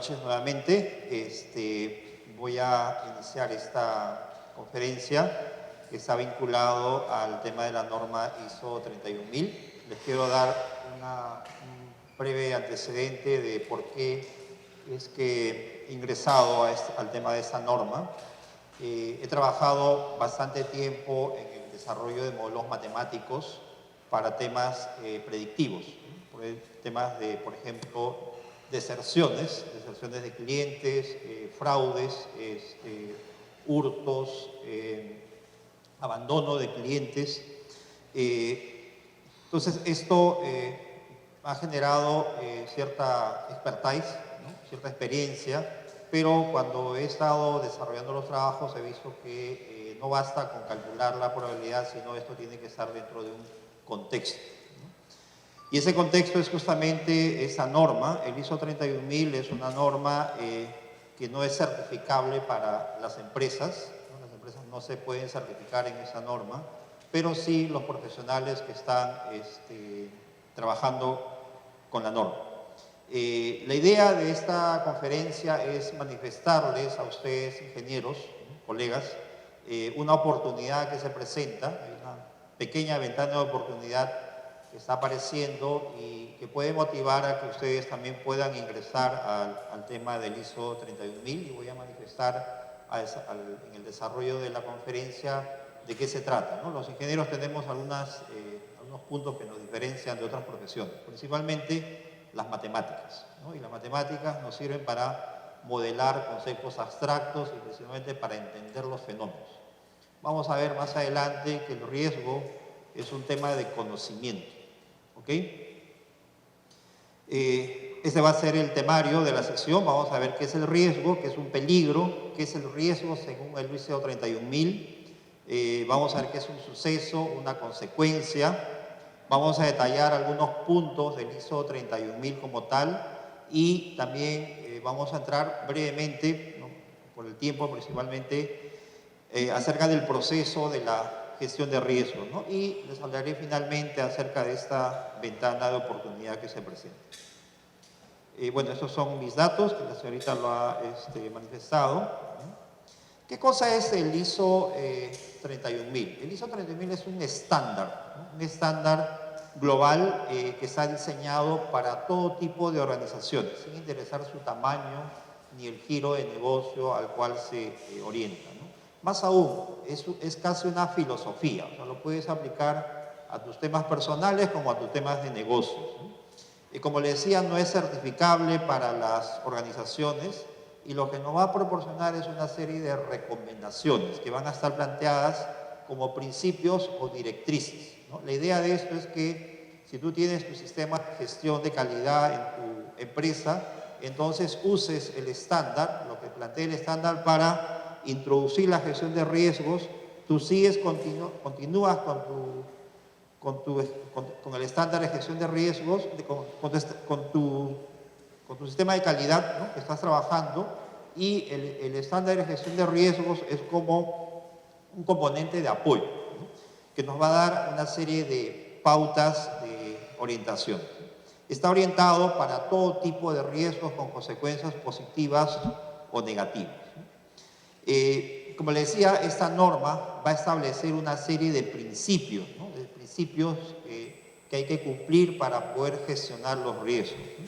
noches nuevamente. Voy a iniciar esta conferencia que está vinculado al tema de la norma ISO 31000. Les quiero dar un breve antecedente de por qué es que he ingresado al tema de esta norma. He trabajado bastante tiempo en el desarrollo de modelos matemáticos para temas predictivos, temas de, por ejemplo, deserciones de clientes, fraudes, hurtos, abandono de clientes. Entonces, esto ha generado cierta expertise, ¿no? Cierta experiencia, pero cuando he estado desarrollando los trabajos he visto que no basta con calcular la probabilidad, sino esto tiene que estar dentro de un contexto, ¿no? Y ese contexto es justamente esa norma. El ISO 31000 es una norma que no es certificable para las empresas, ¿no? Las empresas no se pueden certificar en esa norma, pero sí los profesionales que están trabajando con la norma. La idea de esta conferencia es manifestarles a ustedes, ingenieros, ¿no? Colegas, una oportunidad que se presenta, hay una pequeña ventana de oportunidad que está apareciendo y que puede motivar a que ustedes también puedan ingresar al tema del ISO 31000, y voy a manifestar en el desarrollo de la conferencia de qué se trata, ¿no? Los ingenieros tenemos algunos puntos que nos diferencian de otras profesiones, principalmente las matemáticas, ¿no? Y las matemáticas nos sirven para modelar conceptos abstractos y precisamente para entender los fenómenos. Vamos a ver más adelante que el riesgo es un tema de conocimiento, ¿ok? Este va a ser el temario de la sesión. Vamos a ver qué es el riesgo, qué es un peligro, qué es el riesgo según el ISO 31000. Vamos a ver qué es un suceso, una consecuencia. Vamos a detallar algunos puntos del ISO 31000 como tal, y también vamos a entrar brevemente, ¿no? Por el tiempo principalmente, acerca del proceso de la gestión de riesgos, ¿no? Y les hablaré finalmente acerca de esta ventana de oportunidad que se presenta. Bueno, estos son mis datos, que la señorita lo ha manifestado, ¿no? ¿Qué cosa es el ISO 31000? El ISO 31000 es un estándar, ¿no? Un estándar global que está diseñado para todo tipo de organizaciones, sin interesar su tamaño ni el giro de negocio al cual se orienta, ¿no? Más aún, es casi una filosofía, o sea, lo puedes aplicar a tus temas personales como a tus temas de negocios, ¿no? Y como le decía, no es certificable para las organizaciones, y lo que nos va a proporcionar es una serie de recomendaciones que van a estar planteadas como principios o directrices, ¿no? La idea de esto es que si tú tienes tu sistema de gestión de calidad en tu empresa, entonces uses el estándar, lo que plantea el estándar para introducir la gestión de riesgos. Tú continúas con el estándar de gestión de riesgos, con tu sistema de calidad, ¿no? Que estás trabajando, y el estándar de gestión de riesgos es como un componente de apoyo, ¿no? Que nos va a dar una serie de pautas de orientación. Está orientado para todo tipo de riesgos con consecuencias positivas o negativas. Como le decía, esta norma va a establecer una serie de principios, ¿no? De principios que hay que cumplir para poder gestionar los riesgos, ¿no?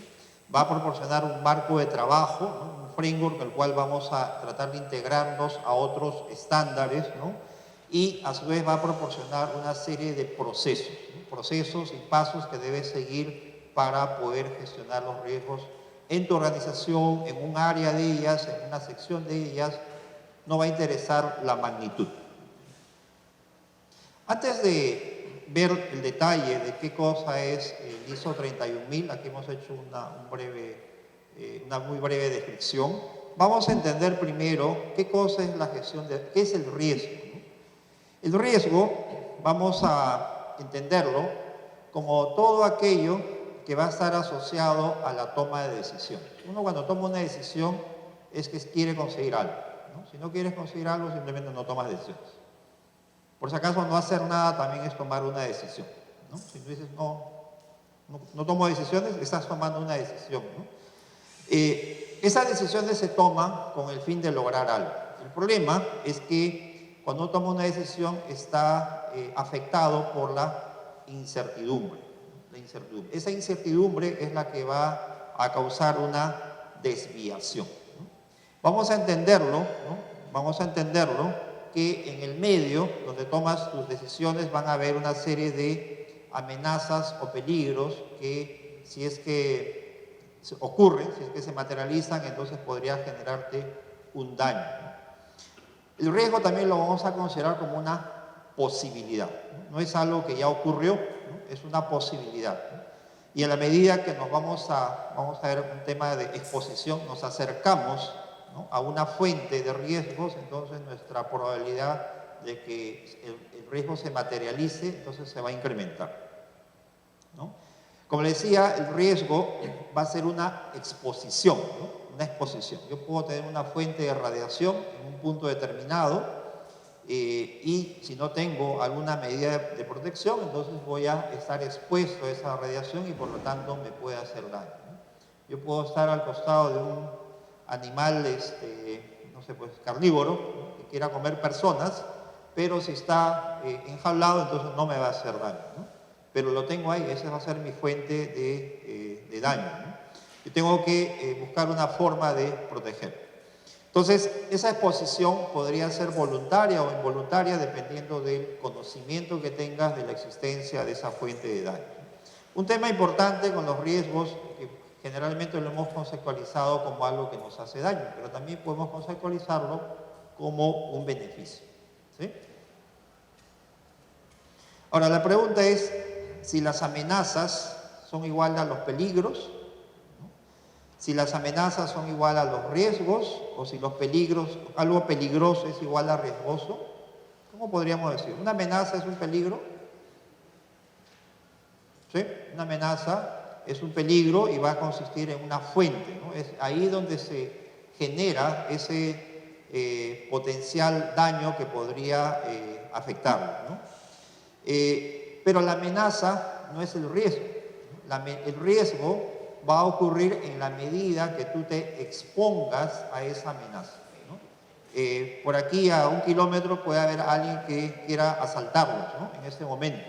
Va a proporcionar un marco de trabajo, ¿no? Un framework al cual vamos a tratar de integrarnos a otros estándares, ¿no? Y a su vez va a proporcionar una serie de procesos, ¿no? Procesos y pasos que debes seguir para poder gestionar los riesgos en tu organización, en un área de ellas, en una sección de ellas. No va a interesar la magnitud. Antes de ver el detalle de qué cosa es el ISO 31000, aquí hemos hecho una muy breve descripción. Vamos a entender primero qué cosa es la gestión qué es el riesgo, ¿no? El riesgo, vamos a entenderlo como todo aquello que va a estar asociado a la toma de decisiones. Uno, cuando toma una decisión, es que quiere conseguir algo, ¿no? Si no quieres conseguir algo, simplemente no tomas decisiones. Por si acaso, no hacer nada también es tomar una decisión, ¿no? Si tú dices no tomo decisiones, estás tomando una decisión, ¿no? Esas decisiones se toman con el fin de lograr algo. El problema es que cuando uno toma una decisión está afectado por la incertidumbre. Esa incertidumbre es la que va a causar una desviación. Vamos a entenderlo, ¿no? Vamos a entenderlo que en el medio donde tomas tus decisiones van a haber una serie de amenazas o peligros que si es que ocurren, si es que se materializan, entonces podría generarte un daño. El riesgo también lo vamos a considerar como una posibilidad. No es algo que ya ocurrió, ¿no? Es una posibilidad. Y a la medida que nos vamos a ver un tema de exposición, nos acercamos, ¿no?, a una fuente de riesgos, entonces nuestra probabilidad de que el riesgo se materialice, entonces se va a incrementar, ¿no? Como le decía, el riesgo va a ser una exposición, ¿no? Una exposición. Yo puedo tener una fuente de radiación en un punto determinado y si no tengo alguna medida de protección, entonces voy a estar expuesto a esa radiación y por lo tanto me puede hacer daño, ¿no? Yo puedo estar al costado de un animal, no sé, pues carnívoro, ¿no?, que quiera comer personas, pero si está enjaulado, entonces no me va a hacer daño, ¿no? Pero lo tengo ahí, esa va a ser mi fuente de daño, ¿no? Yo tengo que buscar una forma de proteger. Entonces, esa exposición podría ser voluntaria o involuntaria dependiendo del conocimiento que tengas de la existencia de esa fuente de daño. Un tema importante con los riesgos, que generalmente lo hemos conceptualizado como algo que nos hace daño, pero también podemos conceptualizarlo como un beneficio, ¿sí? Ahora, la pregunta es si las amenazas son iguales a los peligros, si las amenazas son igual a los riesgos o si los peligros, algo peligroso es igual a riesgoso. ¿Cómo podríamos decir? ¿Una amenaza es un peligro? ¿Sí? Una amenaza es un peligro y va a consistir en una fuente, ¿no? Es ahí donde se genera ese potencial daño que podría afectarlo, ¿no? Pero la amenaza no es el riesgo. El riesgo va a ocurrir en la medida que tú te expongas a esa amenaza, ¿no? Por aquí a 1 kilómetro puede haber alguien que quiera asaltarnos, ¿no?, en este momento,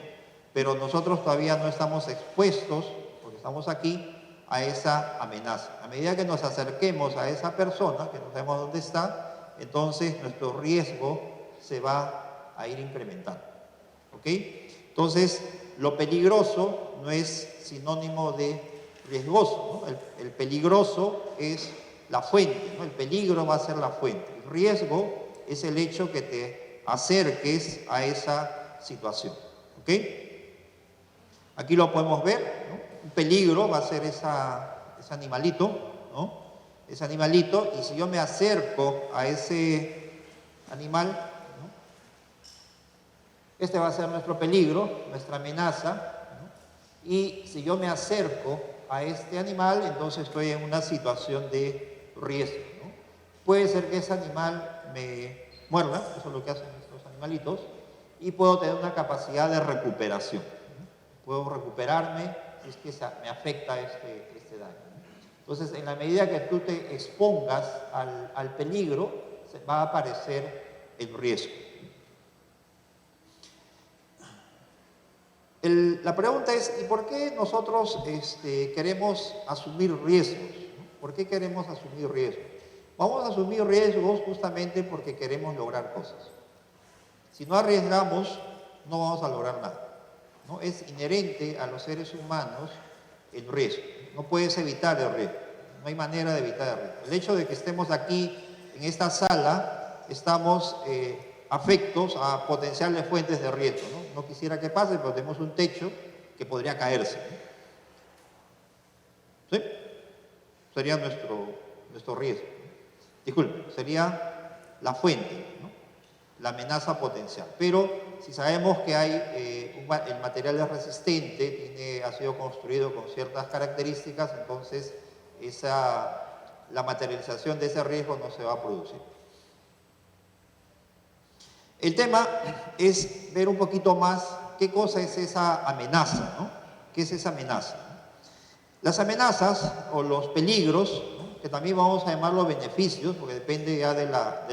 pero nosotros todavía no estamos expuestos, porque estamos aquí, a esa amenaza. A medida que nos acerquemos a esa persona, que no sabemos dónde está, entonces nuestro riesgo se va a ir incrementando, ¿ok? Entonces, lo peligroso no es sinónimo de riesgoso, ¿no? El peligroso es la fuente, ¿no? El peligro va a ser la fuente. El riesgo es el hecho que te acerques a esa situación, ¿ok? Aquí lo podemos ver, ¿no? Un peligro va a ser ese animalito, ¿no? Ese animalito, y si yo me acerco a ese animal, ¿no?, este va a ser nuestro peligro, nuestra amenaza, ¿no? Y si yo me acerco a este animal, entonces estoy en una situación de riesgo, ¿no? Puede ser que ese animal me muerda, eso es lo que hacen estos animalitos, y puedo tener una capacidad de recuperación, ¿no? Puedo recuperarme si es que me afecta este daño, ¿no? Entonces, en la medida que tú te expongas al peligro, va a aparecer el riesgo. La pregunta es, ¿y por qué nosotros queremos asumir riesgos? ¿Por qué queremos asumir riesgos? Vamos a asumir riesgos justamente porque queremos lograr cosas. Si no arriesgamos, no vamos a lograr nada, ¿no? Es inherente a los seres humanos el riesgo. No puedes evitar el riesgo. No hay manera de evitar el riesgo. El hecho de que estemos aquí en esta sala, estamos afectos a potenciales fuentes de riesgo, ¿no? No quisiera que pase, pero tenemos un techo que podría caerse, ¿sí? Sería nuestro riesgo. Disculpe, sería la fuente, ¿no?, la amenaza potencial. Pero si sabemos que el material es resistente, ha sido construido con ciertas características, entonces la materialización de ese riesgo no se va a producir. El tema es ver un poquito más qué cosa es esa amenaza, ¿no? ¿Qué es esa amenaza? Las amenazas o los peligros, ¿no?, que también vamos a llamarlo beneficios, porque depende ya de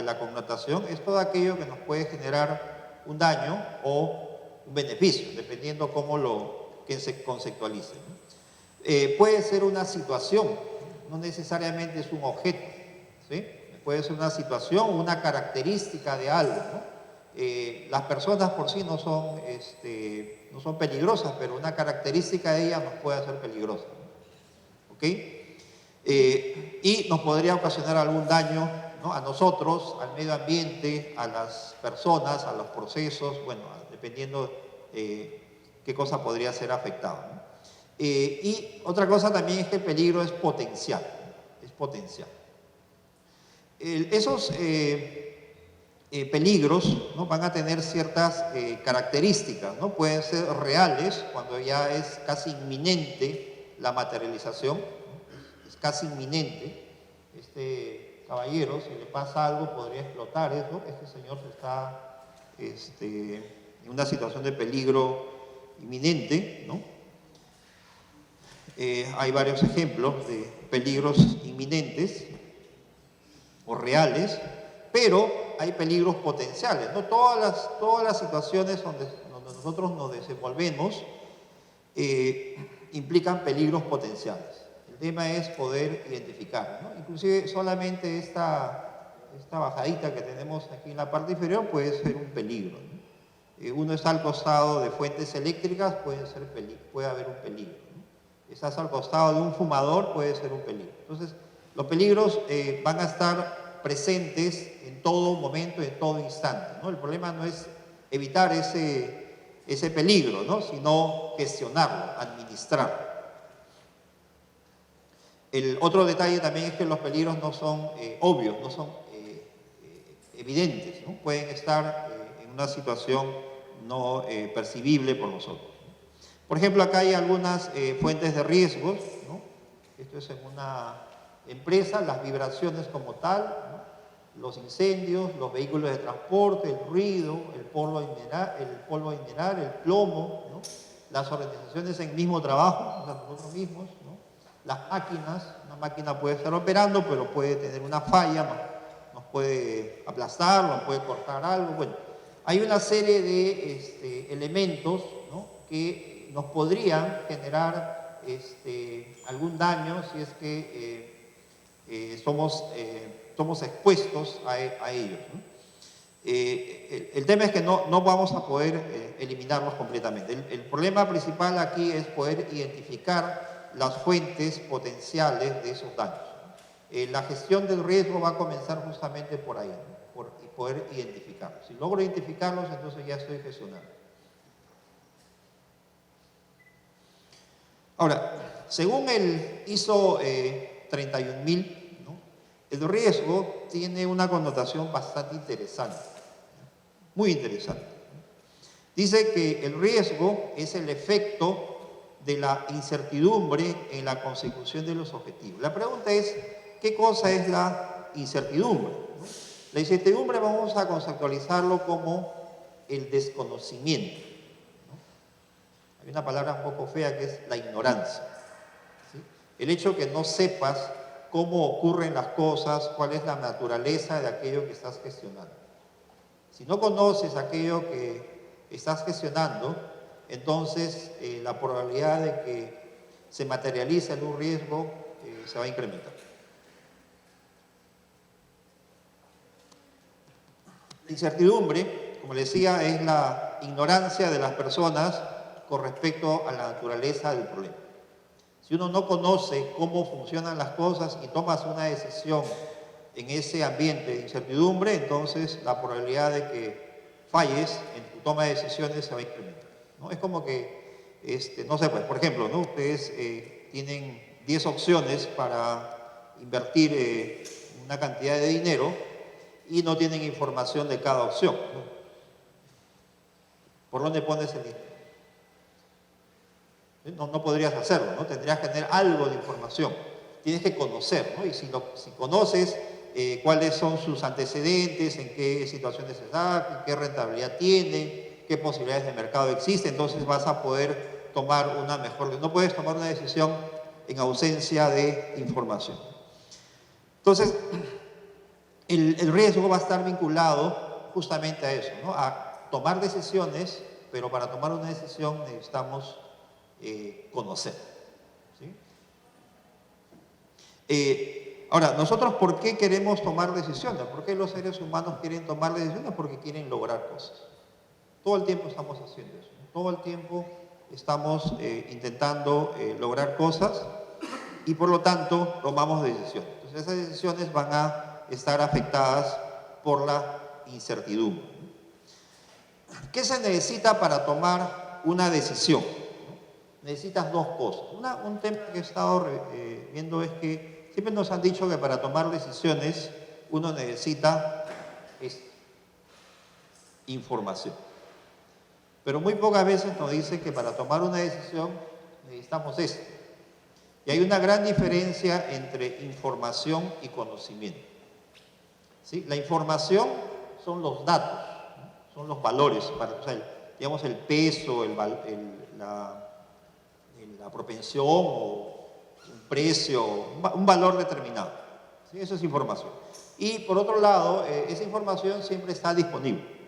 la connotación, es todo aquello que nos puede generar un daño o un beneficio, dependiendo cómo que se conceptualice, ¿no? Puede ser una situación, no necesariamente es un objeto, ¿sí? Puede ser una situación, una característica de algo, ¿no? Las personas por sí no son peligrosas, pero una característica de ellas nos puede hacer peligrosas, ¿no? ¿Ok? Y nos podría ocasionar algún daño, ¿no? A nosotros, al medio ambiente, a las personas, a los procesos, bueno, dependiendo qué cosa podría ser afectado, ¿no? Y otra cosa también es que el peligro es potencial, ¿no? Es potencial. Esos peligros, ¿no? Van a tener ciertas características, ¿no? Pueden ser reales cuando ya es casi inminente la materialización, ¿no? Es casi inminente. Este caballero, si le pasa algo, podría explotar eso. Este señor está en una situación de peligro inminente, ¿no? Hay varios ejemplos de peligros inminentes o reales, pero hay peligros potenciales, ¿no? Todas las situaciones donde nosotros nos desenvolvemos implican peligros potenciales. El tema es poder identificar, ¿no? Inclusive solamente esta bajadita que tenemos aquí en la parte inferior puede ser un peligro, ¿no? Uno está al costado de fuentes eléctricas, puede haber un peligro, ¿no? Estás al costado de un fumador, puede ser un peligro. Entonces, los peligros van a estar presentes en todo momento, en todo instante, ¿no? El problema no es evitar ese peligro, ¿no? Sino gestionarlo, administrarlo. El otro detalle también es que los peligros no son obvios, no son evidentes, ¿no? Pueden estar en una situación no percibible por nosotros. Por ejemplo, acá hay algunas fuentes de riesgos, ¿no? Esto es en una empresa, las vibraciones como tal, ¿no? Los incendios, los vehículos de transporte, el ruido, el polvo mineral, el plomo, ¿no? Las organizaciones en mismo trabajo, o sea, nosotros mismos, ¿no? Las máquinas, una máquina puede estar operando, pero puede tener una falla, nos puede aplastar, nos puede cortar algo. Bueno, hay una serie de elementos, ¿no? Que nos podrían generar algún daño si es que somos expuestos a ellos, ¿no? El tema es que no vamos a poder eliminarlos completamente. El problema principal aquí es poder identificar las fuentes potenciales de esos daños. La gestión del riesgo va a comenzar justamente por ahí, ¿no? Por poder identificarlos. Si logro identificarlos, entonces ya estoy gestionando. Ahora, según el ISO 31000, ¿no? El riesgo tiene una connotación bastante interesante, muy interesante. Dice que el riesgo es el efecto de la incertidumbre en la consecución de los objetivos. La pregunta es, ¿qué cosa es la incertidumbre? ¿No? La incertidumbre vamos a conceptualizarlo como el desconocimiento, ¿no? Hay una palabra un poco fea que es la ignorancia, ¿sí? El hecho que no sepas cómo ocurren las cosas, cuál es la naturaleza de aquello que estás gestionando. Si no conoces aquello que estás gestionando, entonces la probabilidad de que se materialice en un riesgo se va a incrementar. La incertidumbre, como les decía, es la ignorancia de las personas con respecto a la naturaleza del problema. Si uno no conoce cómo funcionan las cosas y tomas una decisión en ese ambiente de incertidumbre, entonces la probabilidad de que falles en tu toma de decisiones se va a incrementar, ¿no? Es como que, no sé, pues, por ejemplo, ¿no? Ustedes tienen 10 opciones para invertir una cantidad de dinero y no tienen información de cada opción, ¿no? ¿Por dónde pones el dinero? No podrías hacerlo, ¿no? Tendrías que tener algo de información. Tienes que conocer, ¿no? Y si conoces cuáles son sus antecedentes, en qué situaciones se da, qué rentabilidad tiene, qué posibilidades de mercado existen, entonces vas a poder tomar una mejor... No puedes tomar una decisión en ausencia de información. Entonces, el riesgo va a estar vinculado justamente a eso, ¿no? A tomar decisiones, pero para tomar una decisión necesitamos conocer, ¿sí? Ahora, nosotros, ¿por qué queremos tomar decisiones? ¿Por qué los seres humanos quieren tomar decisiones? Porque quieren lograr cosas. Todo el tiempo estamos haciendo eso, ¿no? Todo el tiempo estamos intentando lograr cosas y por lo tanto tomamos decisiones. Entonces esas decisiones van a estar afectadas por la incertidumbre. ¿Qué se necesita para tomar una decisión? Necesitas dos cosas. Un tema que he estado viendo es que siempre nos han dicho que para tomar decisiones uno necesita información. Pero muy pocas veces nos dicen que para tomar una decisión necesitamos esto. Y hay una gran diferencia entre información y conocimiento, ¿sí? La información son los datos, ¿no? Son los valores, o sea, digamos el peso, la propensión o un precio, un valor determinado, ¿sí? Eso es información. Y por otro lado, esa información siempre está disponible.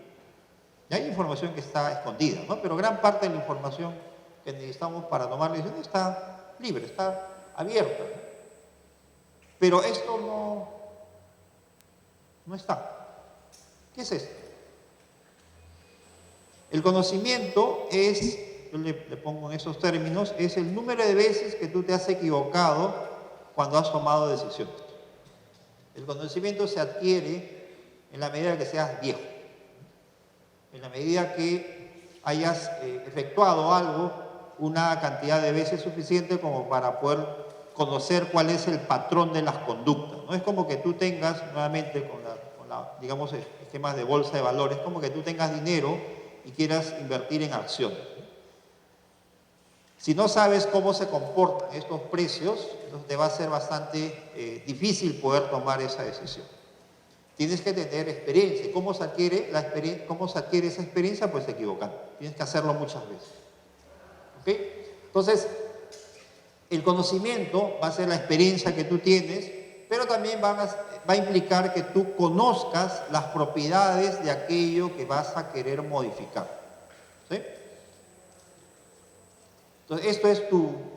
Y hay información que está escondida, ¿no? Pero gran parte de la información que necesitamos para tomar decisiones está libre, está abierta. Pero esto no está. ¿Qué es esto? El conocimiento es, yo le pongo en esos términos, es el número de veces que tú te has equivocado cuando has tomado decisiones. El conocimiento se adquiere en la medida que seas viejo, en la medida que hayas efectuado algo una cantidad de veces suficiente como para poder conocer cuál es el patrón de las conductas. No es como que tú tengas, nuevamente con digamos, esquemas de bolsa de valores, como que tú tengas dinero y quieras invertir en acciones. Si no sabes cómo se comportan estos precios, entonces te va a ser bastante difícil poder tomar esa decisión. Tienes que tener experiencia. ¿Cómo se adquiere esa experiencia? Pues equivocando. Tienes que hacerlo muchas veces. ¿Okay? Entonces, el conocimiento va a ser la experiencia que tú tienes, pero también va a implicar que tú conozcas las propiedades de aquello que vas a querer modificar. ¿Sí? Entonces, esto es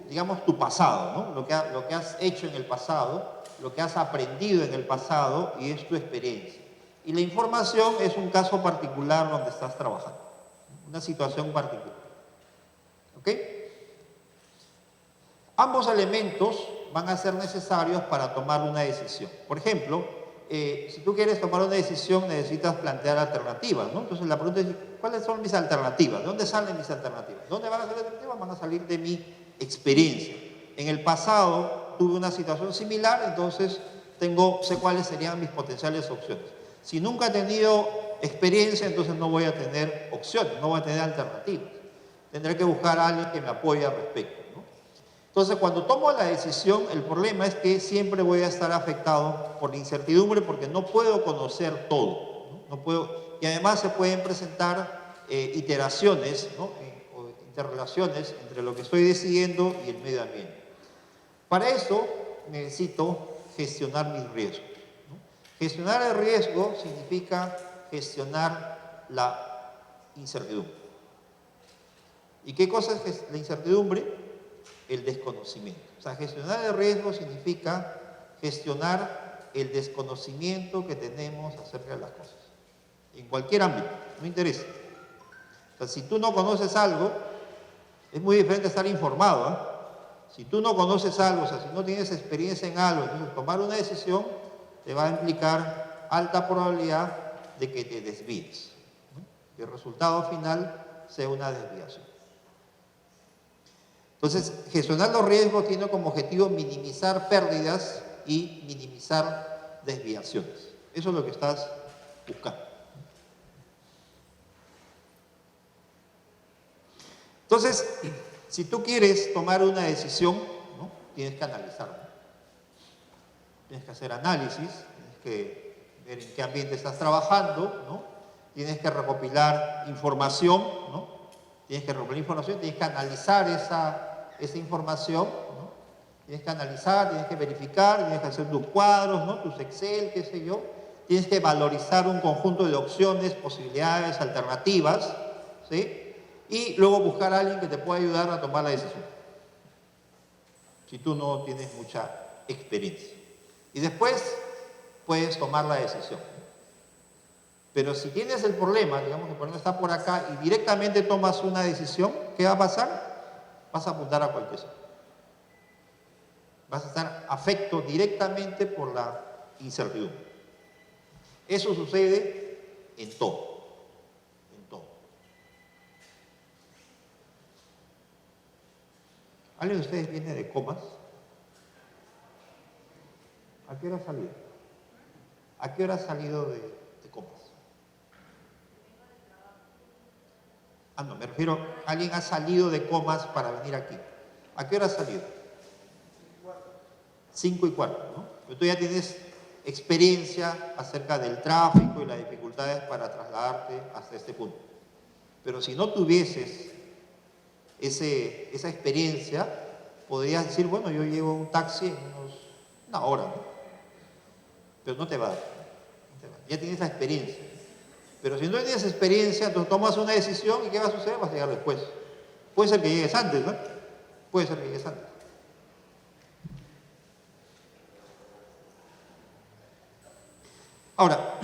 digamos, tu pasado, ¿no? Lo que has hecho en el pasado, lo que has aprendido en el pasado y es tu experiencia. Y la información es un caso particular donde estás trabajando, una situación particular. ¿Ok? Ambos elementos van a ser necesarios para tomar una decisión. Por ejemplo, si tú quieres tomar una decisión necesitas plantear alternativas, ¿no? Entonces la pregunta es, ¿cuáles son mis alternativas? ¿De dónde salen mis alternativas? ¿De dónde van a salir las alternativas? Van a salir de mi experiencia. En el pasado tuve una situación similar, entonces sé cuáles serían mis potenciales opciones. Si nunca he tenido experiencia, entonces no voy a tener opciones, no voy a tener alternativas. Tendré que buscar a alguien que me apoye al respecto, ¿no? Entonces, cuando tomo la decisión, el problema es que siempre voy a estar afectado por la incertidumbre porque no puedo conocer todo, ¿no? No puedo, y además se pueden presentar iteraciones, ¿no? O interrelaciones entre lo que estoy decidiendo y el medio ambiente. Para eso necesito gestionar mis riesgos, ¿no? Gestionar el riesgo significa gestionar la incertidumbre. ¿Y qué cosa es la incertidumbre? El desconocimiento. O sea, gestionar el riesgo significa gestionar el desconocimiento que tenemos acerca de las cosas. En cualquier ámbito, no interesa. O sea, si tú no conoces algo, es muy diferente estar informado, ¿eh? Si tú no conoces algo, o sea, si no tienes experiencia en algo, entonces tomar una decisión te va a implicar alta probabilidad de que te desvíes, ¿no? Que el resultado final sea una desviación. Entonces, gestionar los riesgos tiene como objetivo minimizar pérdidas y minimizar desviaciones. Eso es lo que estás buscando. Entonces, si tú quieres tomar una decisión, ¿no? Tienes que analizarla. Tienes que hacer análisis, tienes que ver en qué ambiente estás trabajando, ¿no? Tienes que recopilar información, ¿no? Tienes que analizar esa información, ¿no? Tienes que analizar, tienes que verificar, tienes que hacer tus cuadros, ¿no? Tus Excel, qué sé yo. Tienes que valorizar un conjunto de opciones, posibilidades, alternativas, ¿sí? Y luego buscar a alguien que te pueda ayudar a tomar la decisión, si tú no tienes mucha experiencia. Y después puedes tomar la decisión. Pero si tienes el problema, digamos que el problema está por acá y directamente tomas una decisión, ¿qué va a pasar? Vas a apuntar a cualquier sitio. Vas a estar afecto directamente por la incertidumbre. Eso sucede en todo. En todo. ¿Alguien de ustedes viene de Comas? ¿A qué hora ha salido? ¿A qué hora ha salido de Comas? Ah, no, me refiero, alguien ha salido de Comas para venir aquí. ¿A qué hora ha salido? 5:15, ¿no? Pero tú ya tienes experiencia acerca del tráfico y las dificultades para trasladarte hasta este punto. Pero si no tuvieses esa experiencia, podrías decir, bueno, yo llevo un taxi en una hora, ¿no? Pero no te va a dar. Ya tienes la experiencia. Pero si no tienes experiencia, tú tomas una decisión y ¿qué va a suceder? Vas a llegar después. Puede ser que llegues antes, ¿no? Puede ser que llegues antes. Ahora,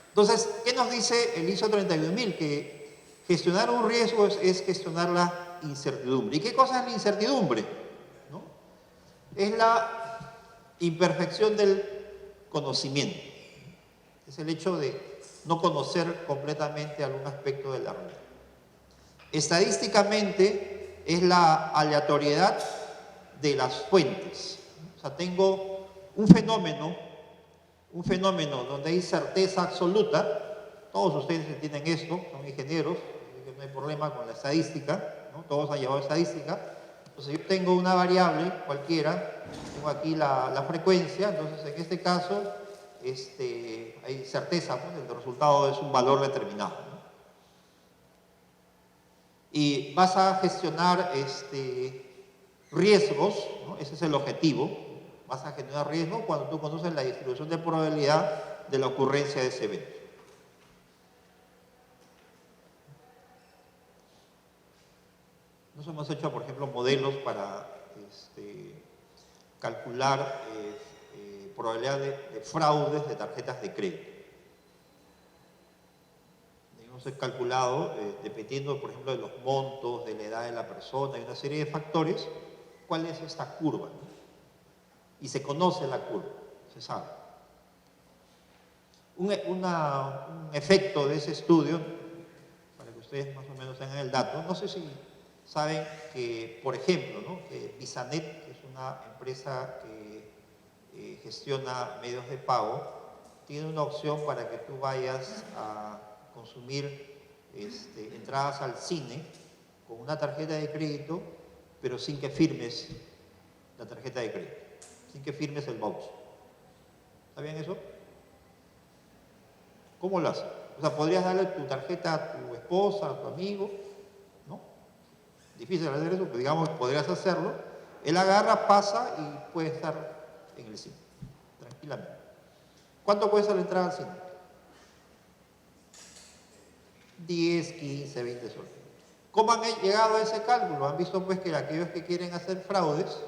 entonces, ¿qué nos dice el ISO 31000? Que gestionar un riesgo es gestionar la incertidumbre. ¿Y qué cosa es la incertidumbre? ¿No? Es la imperfección del conocimiento. Es el hecho de no conocer completamente algún aspecto de la realidad. Estadísticamente es la aleatoriedad de las fuentes. O sea, tengo un fenómeno donde hay certeza absoluta. Todos ustedes entienden esto, son ingenieros, no hay problema con la estadística, ¿no? Todos han llevado estadística. Entonces yo tengo una variable cualquiera, tengo aquí la frecuencia, entonces en este caso hay certeza, pues, el resultado es un valor determinado, ¿no? Y vas a gestionar riesgos, ¿no? Ese es el objetivo. Vas a generar riesgo cuando tú conoces la distribución de probabilidad de la ocurrencia de ese evento. Nosotros hemos hecho, por ejemplo, modelos para calcular probabilidad de fraudes de tarjetas de crédito. Hemos calculado, dependiendo, por ejemplo, de los montos, de la edad de la persona y una serie de factores, cuál es esta curva, ¿no? Y se conoce la curva, se sabe. Un efecto de ese estudio, para que ustedes más o menos tengan el dato, no sé si saben que, por ejemplo, ¿no? que Bisanet, que es una empresa que gestiona medios de pago, tiene una opción para que tú vayas a consumir entradas al cine con una tarjeta de crédito, pero sin que firmes la tarjeta de crédito, sin que firmes el voucher. ¿Sabían eso? ¿Cómo lo hacen? O sea, podrías darle tu tarjeta a tu esposa, a tu amigo, ¿no? Difícil hacer eso, pero digamos, podrías hacerlo. Él agarra, pasa y puede estar en el cine, tranquilamente. ¿Cuánto cuesta la entrada al cine? 10, 15, 20 soles. ¿Cómo han llegado a ese cálculo? Han visto pues que aquellos que quieren hacer fraudes,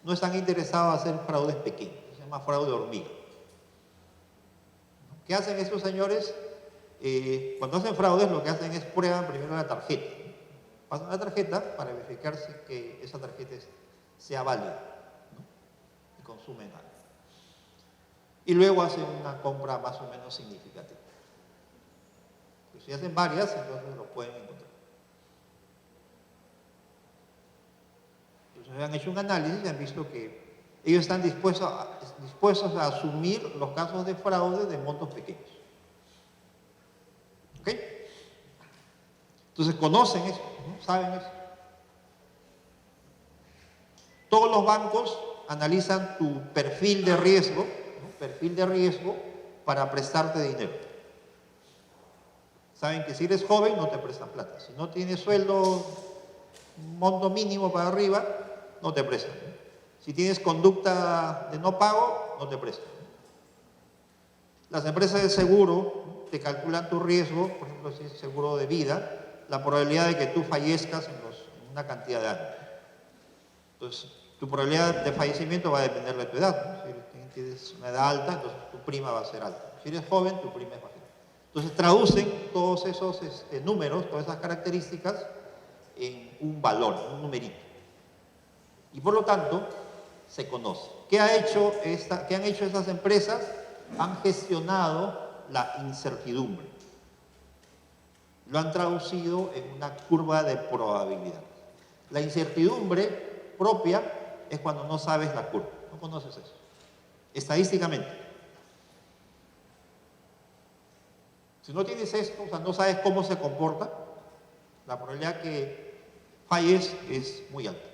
no están interesados en hacer fraudes pequeños, se llama fraude hormiga. ¿Qué hacen estos señores? Cuando hacen fraudes, lo que hacen es prueban primero la tarjeta. Pasan la tarjeta para verificar que esa tarjeta sea válida, ¿no? Y consumen algo. Y luego hacen una compra más o menos significativa. Pues si hacen varias, entonces lo pueden encontrar. Entonces han hecho un análisis y han visto que ellos están dispuestos a asumir los casos de fraude de montos pequeños. ¿Ok? Entonces conocen eso, ¿no? Saben eso. Todos los bancos analizan tu perfil de riesgo, ¿no? Perfil de riesgo para prestarte dinero. Saben que si eres joven no te prestan plata. Si no tienes sueldo, un monto mínimo para arriba, no te prestan. Si tienes conducta de no pago, no te prestan. Las empresas de seguro te calculan tu riesgo, por ejemplo, si es seguro de vida, la probabilidad de que tú fallezcas en una cantidad de años. Entonces, tu probabilidad de fallecimiento va a depender de tu edad, ¿no? Si tienes una edad alta, entonces tu prima va a ser alta. Si eres joven, tu prima es bajita. Entonces, traducen todos esos números, todas esas características, en un valor, un numerito. Y por lo tanto, se conoce. ¿Qué han hecho estas empresas? Han gestionado la incertidumbre. Lo han traducido en una curva de probabilidad. La incertidumbre propia es cuando no sabes la curva, no conoces eso. Estadísticamente. Si no tienes esto, o sea, no sabes cómo se comporta, la probabilidad que falles es muy alta,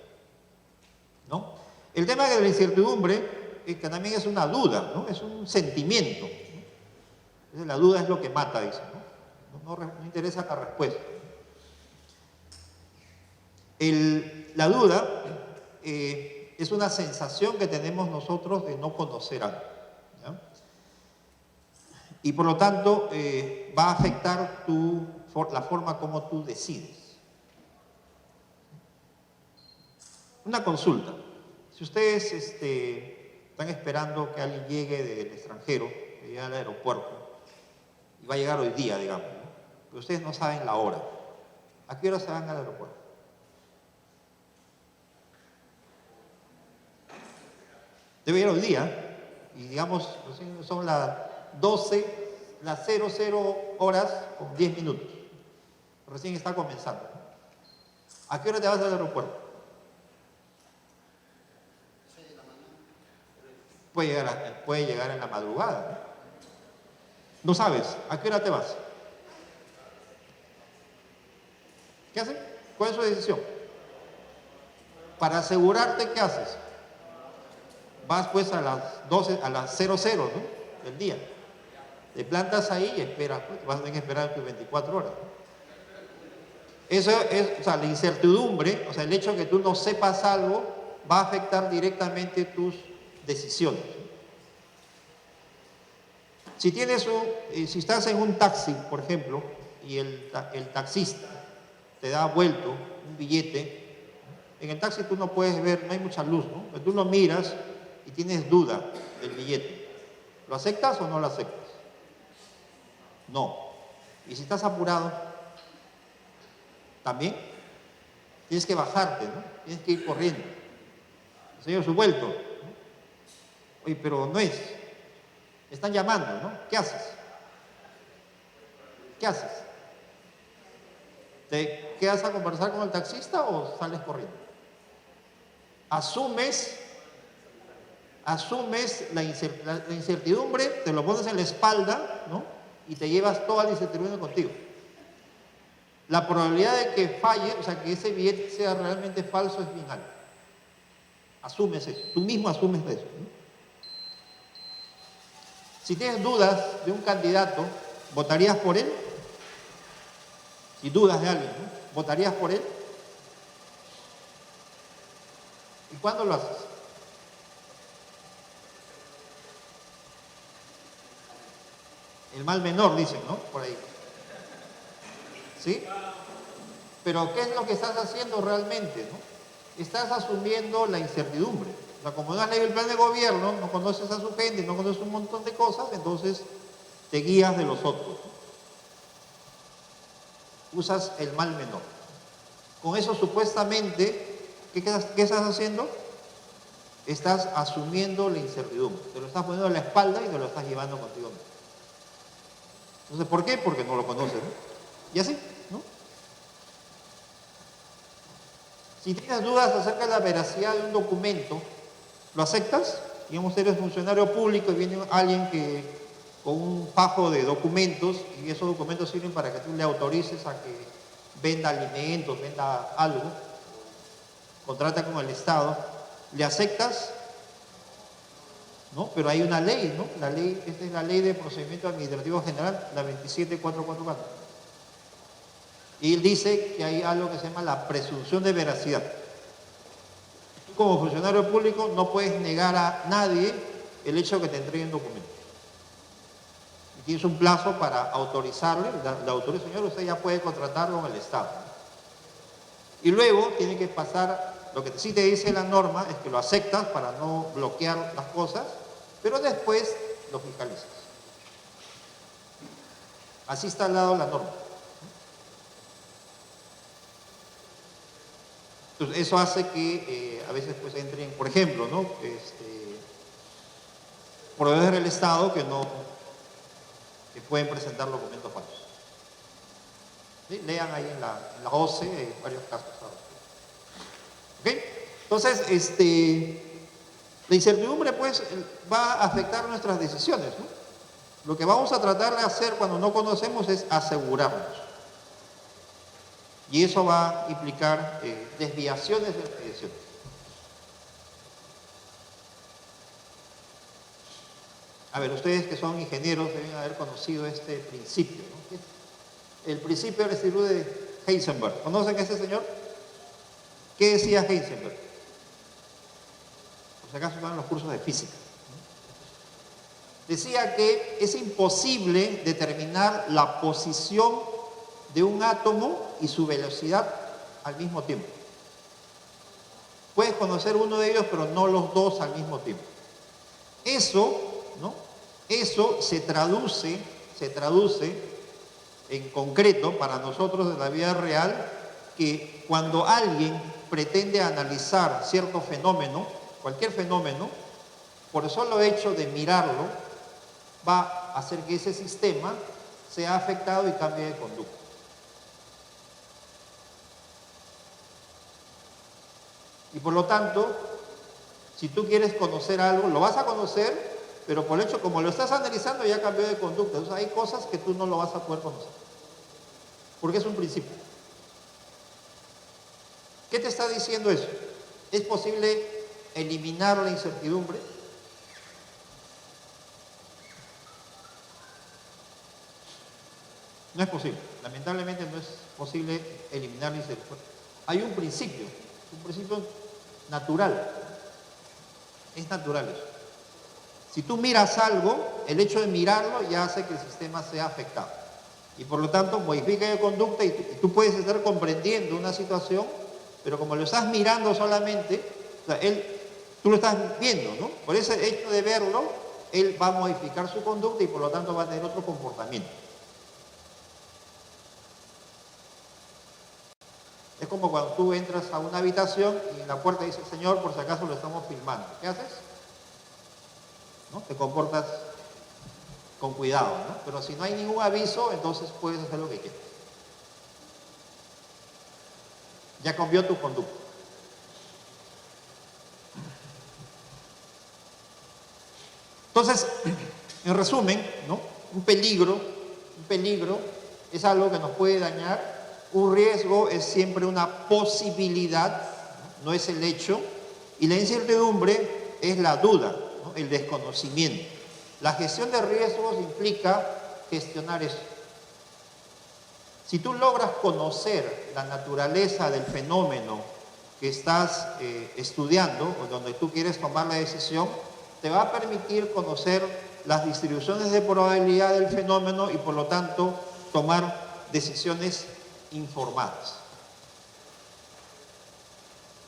¿no? El tema de la incertidumbre es que también es una duda, ¿no? Es un sentimiento, ¿no? La duda es lo que mata, dice, ¿no? No interesa la respuesta. La duda es una sensación que tenemos nosotros de no conocer algo, ¿ya? Y por lo tanto va a afectar la forma como tú decides. Una consulta. Si ustedes están esperando que alguien llegue del extranjero, que llegue al aeropuerto, y va a llegar hoy día, digamos, ¿no? Pero ustedes no saben la hora. ¿A qué hora se van al aeropuerto? Debe ir hoy día, y digamos, son las 00 horas con 10 minutos. Recién está comenzando. ¿A qué hora te vas al aeropuerto? Puede llegar en la madrugada. No sabes, ¿a qué hora te vas? ¿Qué haces? ¿Cuál es su decisión? Para asegurarte, ¿qué haces? Vas pues a las 12, a las 00, ¿no? Del día. Te plantas ahí y esperas, pues, vas a tener que esperar tus 24 horas. Eso es, o sea, la incertidumbre, o sea, el hecho de que tú no sepas algo va a afectar directamente tus decisiones. Si estás en un taxi, por ejemplo, y el taxista te da vuelto un billete, en el taxi tú no puedes ver, no hay mucha luz, ¿no? Pero tú lo miras y tienes duda del billete. ¿Lo aceptas o no lo aceptas? No. Y si estás apurado, también tienes que bajarte, ¿no? Tienes que ir corriendo. Señor, su vuelto, ¿no? Oye, pero no es. Están llamando, ¿no? ¿Qué haces? ¿Qué haces? ¿Te quedas a conversar con el taxista o sales corriendo? Asumes la incertidumbre, te lo pones en la espalda, ¿no? Y te llevas toda la incertidumbre contigo. La probabilidad de que falle, o sea, que ese billete sea realmente falso es bien alta. Asumes eso, tú mismo asumes eso, ¿no? Si tienes dudas de un candidato, ¿votarías por él? Si dudas de alguien, ¿no? ¿Votarías por él? ¿Y cuándo lo haces? El mal menor, dicen, ¿no? Por ahí. ¿Sí? Pero ¿qué es lo que estás haciendo realmente, ¿no? Estás asumiendo la incertidumbre. O sea, como no has leído el plan de gobierno, no conoces a su gente, no conoces un montón de cosas, entonces te guías de los otros. Usas el mal menor. Con eso supuestamente, ¿qué estás haciendo? Estás asumiendo la incertidumbre. Te lo estás poniendo en la espalda y te lo estás llevando contigo mismo. Entonces, ¿por qué? Porque no lo conoces, ¿no? Y así, ¿no? Si tienes dudas acerca de la veracidad de un documento, ¿lo aceptas? Digamos, eres funcionario público y viene alguien con un fajo de documentos y esos documentos sirven para que tú le autorices a que venda alimentos, venda algo, contrata con el Estado, ¿le aceptas? ¿No? Pero hay una ley, ¿no? Esta es la ley de procedimiento administrativo general, la 27444. Y él dice que hay algo que se llama la presunción de veracidad. como funcionario público no puedes negar a nadie el hecho de que te entreguen documentos. Y tienes un plazo para autorizarle, la autoriza, señor, usted ya puede contratarlo con el Estado. Y luego tiene que pasar, lo que sí te dice la norma es que lo aceptas para no bloquear las cosas, pero después lo fiscalizas. Así está al lado la norma. Entonces, eso hace que a veces pues entren, por ejemplo, ¿no? Proveedores del Estado que pueden presentar documentos falsos. ¿Sí? Lean ahí en la OCE, hay varios casos. ¿Ok? Entonces, la incertidumbre pues va a afectar nuestras decisiones, ¿no? Lo que vamos a tratar de hacer cuando no conocemos es asegurarnos. Y eso va a implicar desviaciones de las decisiones. A ver, ustedes que son ingenieros deben haber conocido este principio, ¿no? El principio del Instituto de Heisenberg. ¿Conocen a ese señor? ¿Qué decía Heisenberg? Por si acaso están en los cursos de física. Decía que es imposible determinar la posición de un átomo y su velocidad al mismo tiempo. Puedes conocer uno de ellos, pero no los dos al mismo tiempo. Eso, ¿no? Eso se traduce en concreto para nosotros en la vida real, que cuando alguien pretende analizar cierto fenómeno, cualquier fenómeno, por el solo hecho de mirarlo, va a hacer que ese sistema sea afectado y cambie de conducta. Y por lo tanto, si tú quieres conocer algo, lo vas a conocer, pero por el hecho, como lo estás analizando, ya cambió de conducta. Entonces hay cosas que tú no lo vas a poder conocer. Porque es un principio. ¿Qué te está diciendo eso? ¿Es posible eliminar la incertidumbre? No es posible. Lamentablemente no es posible eliminar la incertidumbre. Hay un principio natural. Es natural eso. Si tú miras algo, el hecho de mirarlo ya hace que el sistema sea afectado. Y por lo tanto modifica de conducta y tú puedes estar comprendiendo una situación, pero como lo estás mirando solamente, o sea, tú lo estás viendo, ¿no? Por ese hecho de verlo, él va a modificar su conducta y por lo tanto va a tener otro comportamiento. Es como cuando tú entras a una habitación y en la puerta dice, señor, por si acaso lo estamos filmando. ¿Qué haces? ¿No? Te comportas con cuidado, ¿no? Pero si no hay ningún aviso, entonces puedes hacer lo que quieras. Ya cambió tu conducta. Entonces, en resumen, ¿no? Un peligro es algo que nos puede dañar. Un riesgo es siempre una posibilidad, no es el hecho. Y la incertidumbre es la duda, ¿no? El desconocimiento. La gestión de riesgos implica gestionar eso. Si tú logras conocer la naturaleza del fenómeno que estás estudiando o donde tú quieres tomar la decisión, te va a permitir conocer las distribuciones de probabilidad del fenómeno y por lo tanto tomar decisiones informadas,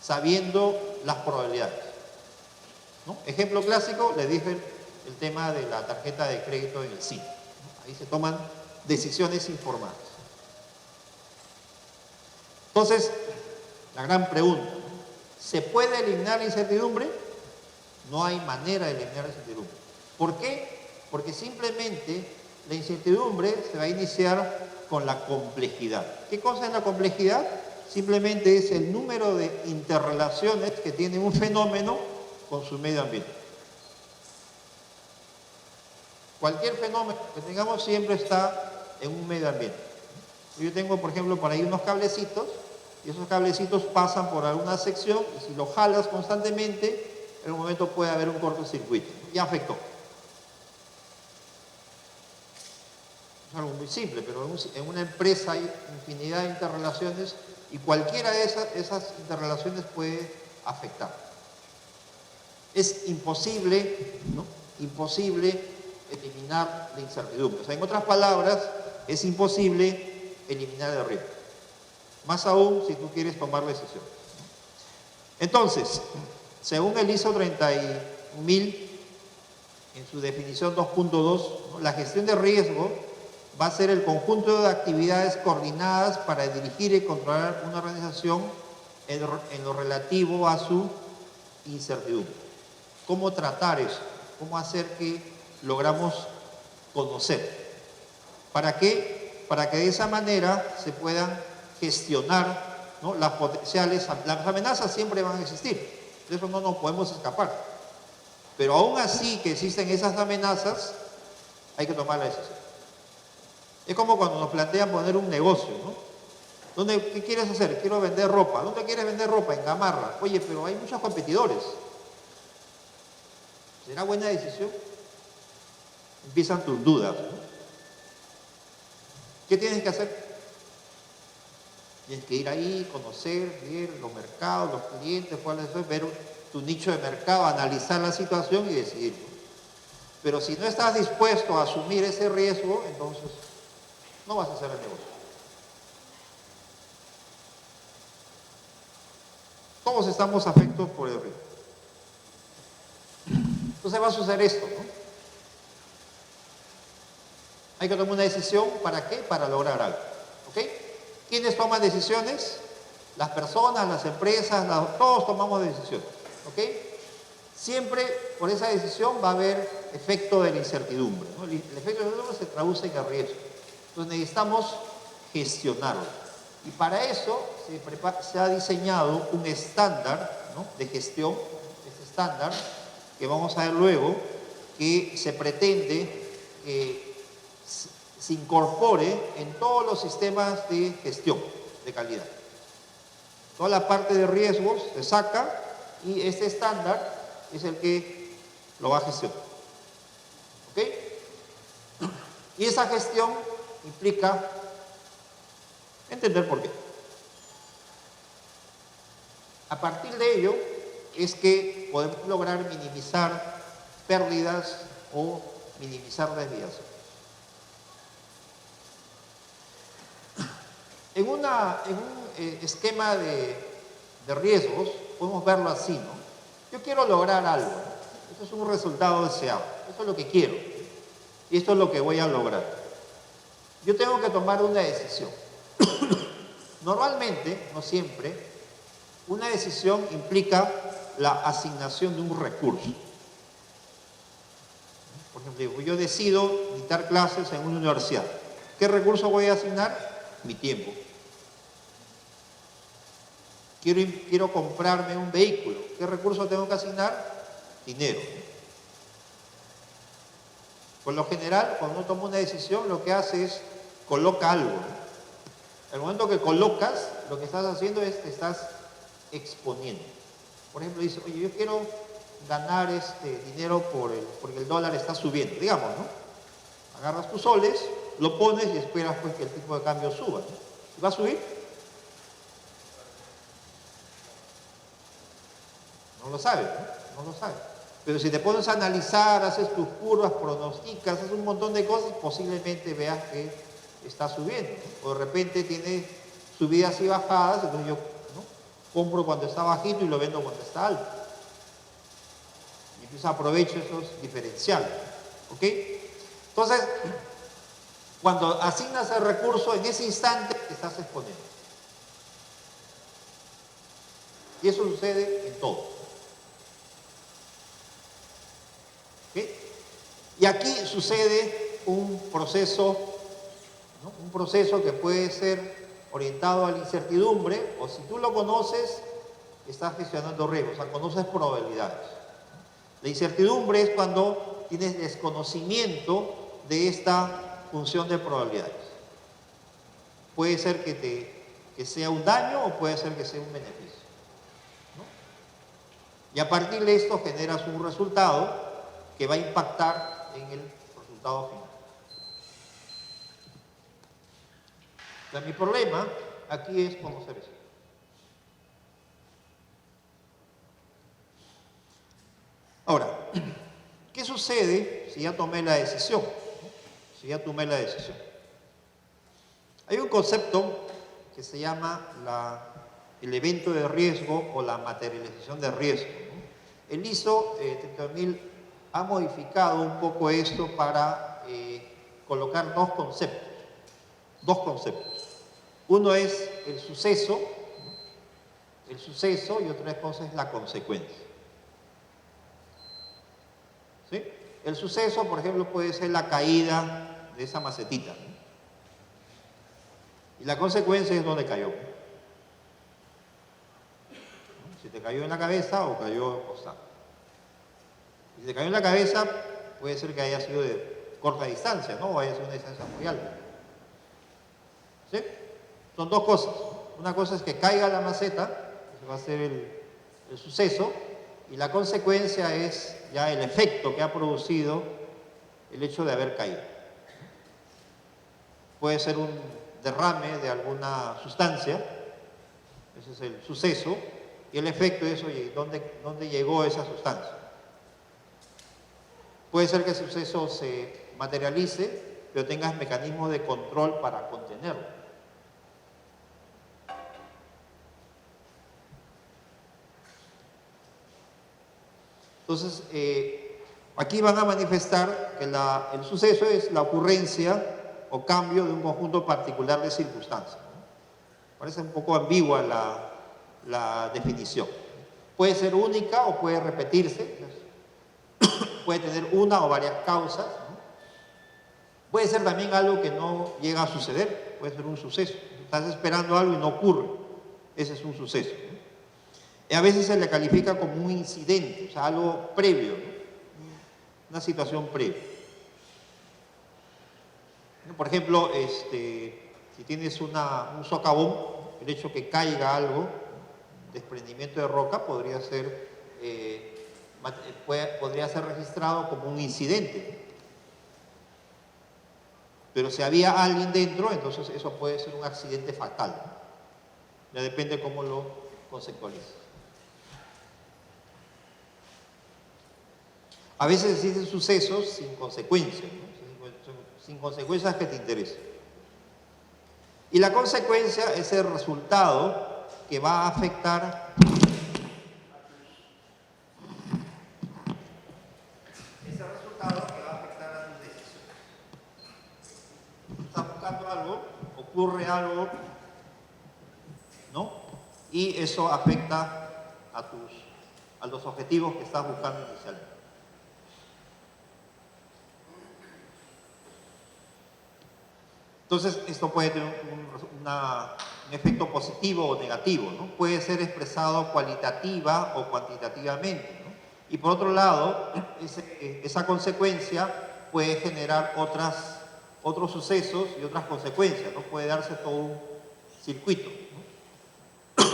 sabiendo las probabilidades, ¿no? Ejemplo clásico, le dije el tema de la tarjeta de crédito en el cine, ¿no? Ahí se toman decisiones informadas. Entonces, la gran pregunta, ¿se puede eliminar la incertidumbre? No hay manera de eliminar la incertidumbre. ¿Por qué? Porque simplemente la incertidumbre se va a iniciar con la complejidad. ¿Qué cosa es la complejidad? Simplemente es el número de interrelaciones que tiene un fenómeno con su medio ambiente. Cualquier fenómeno que tengamos siempre está en un medio ambiente. Yo tengo, por ejemplo, por ahí unos cablecitos y esos cablecitos pasan por alguna sección y si lo jalas constantemente, en un momento puede haber un cortocircuito. Ya afectó. Es algo muy simple, pero en una empresa hay infinidad de interrelaciones y cualquiera de esas interrelaciones puede afectar. es imposible, ¿no? Imposible eliminar la incertidumbre. O sea, en otras palabras, es imposible eliminar el riesgo. Más aún si tú quieres tomar la decisión. Entonces, según el ISO 31000, en su definición 2.2, ¿no? La gestión de riesgo va a ser el conjunto de actividades coordinadas para dirigir y controlar una organización en lo relativo a su incertidumbre. ¿Cómo tratar eso? ¿Cómo hacer que logramos conocer? ¿Para qué? Para que de esa manera se puedan gestionar, ¿no? Las amenazas siempre van a existir, de eso no nos podemos escapar. Pero aún así que existen esas amenazas, hay que tomar la decisión. Es como cuando nos plantean poner un negocio, ¿no? ¿Qué quieres hacer? Quiero vender ropa. ¿Dónde quieres vender ropa? En Gamarra. Oye, pero hay muchos competidores. ¿Será buena decisión? Empiezan tus dudas, ¿no? ¿Qué tienes que hacer? Tienes que ir ahí, conocer, ver los mercados, los clientes, cuáles son, ver tu nicho de mercado, analizar la situación y decidir. Pero si no estás dispuesto a asumir ese riesgo, entonces no vas a hacer el negocio. Todos estamos afectados por el riesgo. Entonces va a suceder esto, ¿no? Hay que tomar una decisión, ¿para qué? Para lograr algo, ¿ok? ¿Quiénes toman decisiones? Las personas, las empresas, todos tomamos decisiones, ¿ok? Siempre por esa decisión va a haber efecto de la incertidumbre, ¿no? El efecto de la incertidumbre se traduce en el riesgo. Entonces necesitamos gestionarlo. Y para eso se ha diseñado un estándar, ¿no? De gestión, este estándar que vamos a ver luego, que se pretende que se incorpore en todos los sistemas de gestión de calidad. Toda la parte de riesgos se saca y este estándar es el que lo va a gestionar. ¿Ok? Y esa gestión implica entender por qué. A partir de ello es que podemos lograr minimizar pérdidas o minimizar desviaciones. En un esquema de riesgos, podemos verlo así, ¿no? Yo quiero lograr algo, ¿no? Esto es un resultado deseado, esto es lo que quiero y esto es lo que voy a lograr. Yo tengo que tomar una decisión. Normalmente, no siempre, una decisión implica la asignación de un recurso. Por ejemplo, yo decido dictar clases en una universidad. ¿Qué recurso voy a asignar? Mi tiempo. Quiero comprarme un vehículo. ¿Qué recurso tengo que asignar? Dinero. Por lo general, cuando uno toma una decisión, lo que hace es coloca algo. El momento que colocas, lo que estás haciendo es te estás exponiendo. Por ejemplo, dices, oye, yo quiero ganar dinero porque el dólar está subiendo, digamos, ¿no? Agarras tus soles, lo pones y esperas pues que el tipo de cambio suba, ¿no? ¿Y va a subir? No lo sabes, ¿no? No lo sabes. Pero si te pones a analizar, haces tus curvas, pronosticas, haces un montón de cosas, posiblemente veas que está subiendo, ¿no? O de repente tiene subidas y bajadas, entonces yo, ¿no? Compro cuando está bajito y lo vendo cuando está alto. Y entonces aprovecho esos diferenciales, ¿ok? Entonces, cuando asignas el recurso, en ese instante te estás exponiendo. Y eso sucede en todo. ¿Okay? Y aquí sucede un proceso, ¿no? Un proceso que puede ser orientado a la incertidumbre, o si tú lo conoces, estás gestionando riesgos, o sea, conoces probabilidades. La incertidumbre es cuando tienes desconocimiento de esta función de probabilidades. Puede ser que sea un daño o puede ser que sea un beneficio, ¿no? Y a partir de esto generas un resultado que va a impactar en el resultado final. O sea, mi problema aquí es conocer eso. sucede si ya tomé la decisión? Si ya tomé la decisión. Hay un concepto que se llama el evento de riesgo o la materialización de riesgo, ¿no? El ISO 30000 ha modificado un poco esto para colocar dos conceptos. Uno es el suceso y otra cosa es la consecuencia. ¿Sí? El suceso, por ejemplo, puede ser la caída de esa macetita, ¿no? Y la consecuencia es donde cayó. Si te cayó en la cabeza o cayó costado. Si te cayó en la cabeza, puede ser que haya sido de corta distancia, ¿no? O haya sido una distancia muy alta. ¿Sí? Son dos cosas. Una cosa es que caiga la maceta, ese va a ser el suceso, y la consecuencia es ya el efecto que ha producido el hecho de haber caído. Puede ser un derrame de alguna sustancia, ese es el suceso, y el efecto es, oye, ¿dónde llegó esa sustancia? Puede ser que el suceso se materialice, pero tengas mecanismos de control para contenerlo. Entonces, aquí van a manifestar que el suceso es la ocurrencia o cambio de un conjunto particular de circunstancias, ¿no? Parece un poco ambigua la definición. Puede ser única o puede repetirse, puede tener una o varias causas, ¿no? Puede ser también algo que no llega a suceder, puede ser un suceso. Estás esperando algo y no ocurre, ese es un suceso, ¿no? Y a veces se le califica como un incidente, o sea, algo previo, ¿no? Una situación previa. Por ejemplo, si tienes un socavón, el hecho que caiga algo, desprendimiento de roca, podría ser registrado como un incidente. Pero si había alguien dentro, entonces eso puede ser un accidente fatal. Ya depende cómo lo conceptualices. A veces existen sucesos sin consecuencias, ¿no? Sin consecuencias que te interesen. Y la consecuencia es el resultado que va a afectar a tus decisiones. Estás buscando algo, ocurre algo, ¿no? Y eso afecta a los objetivos que estás buscando inicialmente. Entonces, esto puede tener un efecto positivo o negativo, ¿no? Puede ser expresado cualitativa o cuantitativamente, ¿no? Y por otro lado, esa consecuencia puede generar otros sucesos y otras consecuencias, ¿no? Puede darse todo un circuito, ¿no?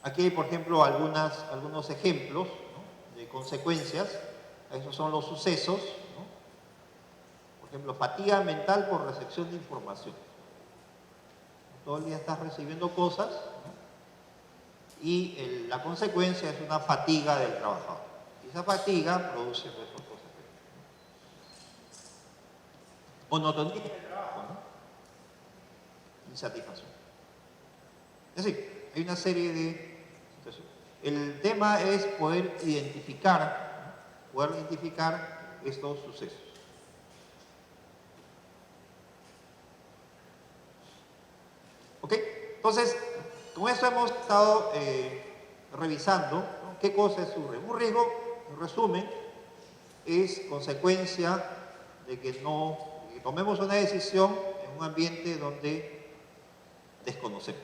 Aquí hay, por ejemplo, algunos ejemplos, ¿no?, de consecuencias. Esos son los sucesos, ¿no? Por ejemplo, fatiga mental por recepción de información. Todo el día estás recibiendo cosas, ¿no? Y la consecuencia es una fatiga del trabajador. Y esa fatiga produce pues, otras cosas. Monotonía del trabajo, ¿no? Insatisfacción. Es decir, hay una serie de situaciones. El tema es poder identificar estos sucesos. ¿Ok? Entonces, con esto hemos estado revisando, ¿no?, qué cosa es un riesgo. Un riesgo, en resumen, es consecuencia de que tomemos una decisión en un ambiente donde desconocemos.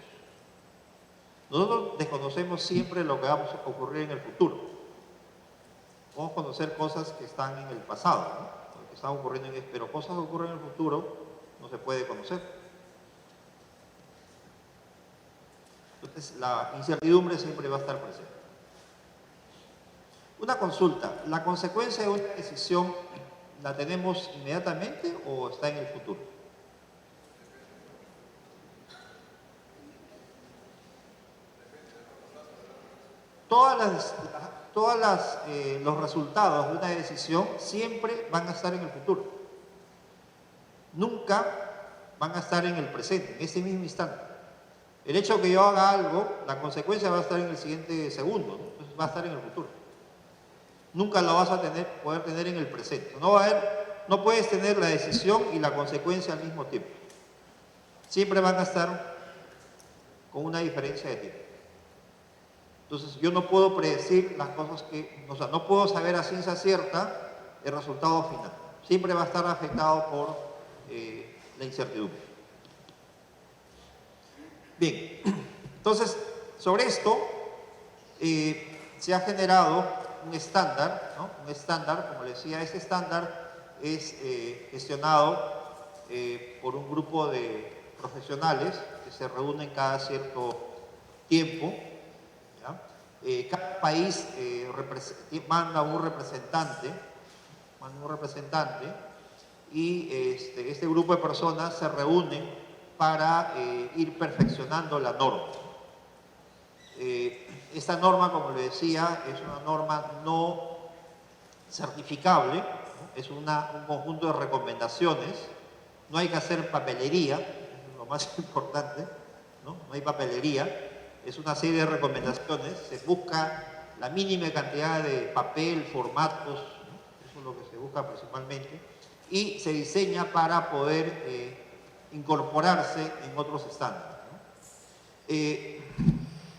Nosotros desconocemos siempre lo que va a ocurrir en el futuro. Podemos conocer cosas que están en el pasado, ¿no?, que están ocurriendo pero cosas que ocurren en el futuro no se puede conocer. Entonces, la incertidumbre siempre va a estar presente. Una consulta, ¿la consecuencia de una decisión la tenemos inmediatamente o está en el futuro? los resultados de una decisión siempre van a estar en el futuro. Nunca van a estar en el presente, en ese mismo instante. El hecho de que yo haga algo, la consecuencia va a estar en el siguiente segundo, ¿no? Entonces va a estar en el futuro. Nunca lo vas a poder tener en el presente. No puedes tener la decisión y la consecuencia al mismo tiempo. Siempre van a estar con una diferencia de tiempo. Entonces yo no puedo predecir las cosas no puedo saber a ciencia cierta el resultado final. Siempre va a estar afectado por la incertidumbre. Bien, entonces sobre esto se ha generado un estándar, ¿no? Un estándar, como les decía, ese estándar es gestionado por un grupo de profesionales que se reúnen cada cierto tiempo. Cada país manda un representante y este grupo de personas se reúnen para ir perfeccionando la norma. Esta norma, como le decía, es una norma no certificable, ¿no? Es un conjunto de recomendaciones. No hay que hacer papelería, eso es lo más importante, ¿no? No hay papelería. Es una serie de recomendaciones, se busca la mínima cantidad de papel, formatos, ¿no? Eso es lo que se busca principalmente, y se diseña para poder incorporarse en otros estándares, ¿no?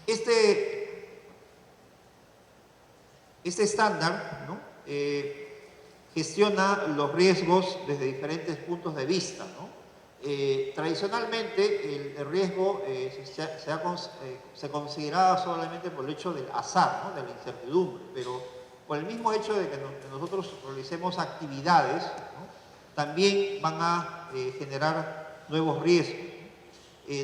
Este estándar, ¿no? Gestiona los riesgos desde diferentes puntos de vista, ¿no? Tradicionalmente el riesgo se consideraba solamente por el hecho del azar, ¿no? De la incertidumbre, pero por el mismo hecho de que nosotros realicemos actividades, ¿no? También van a generar nuevos riesgos.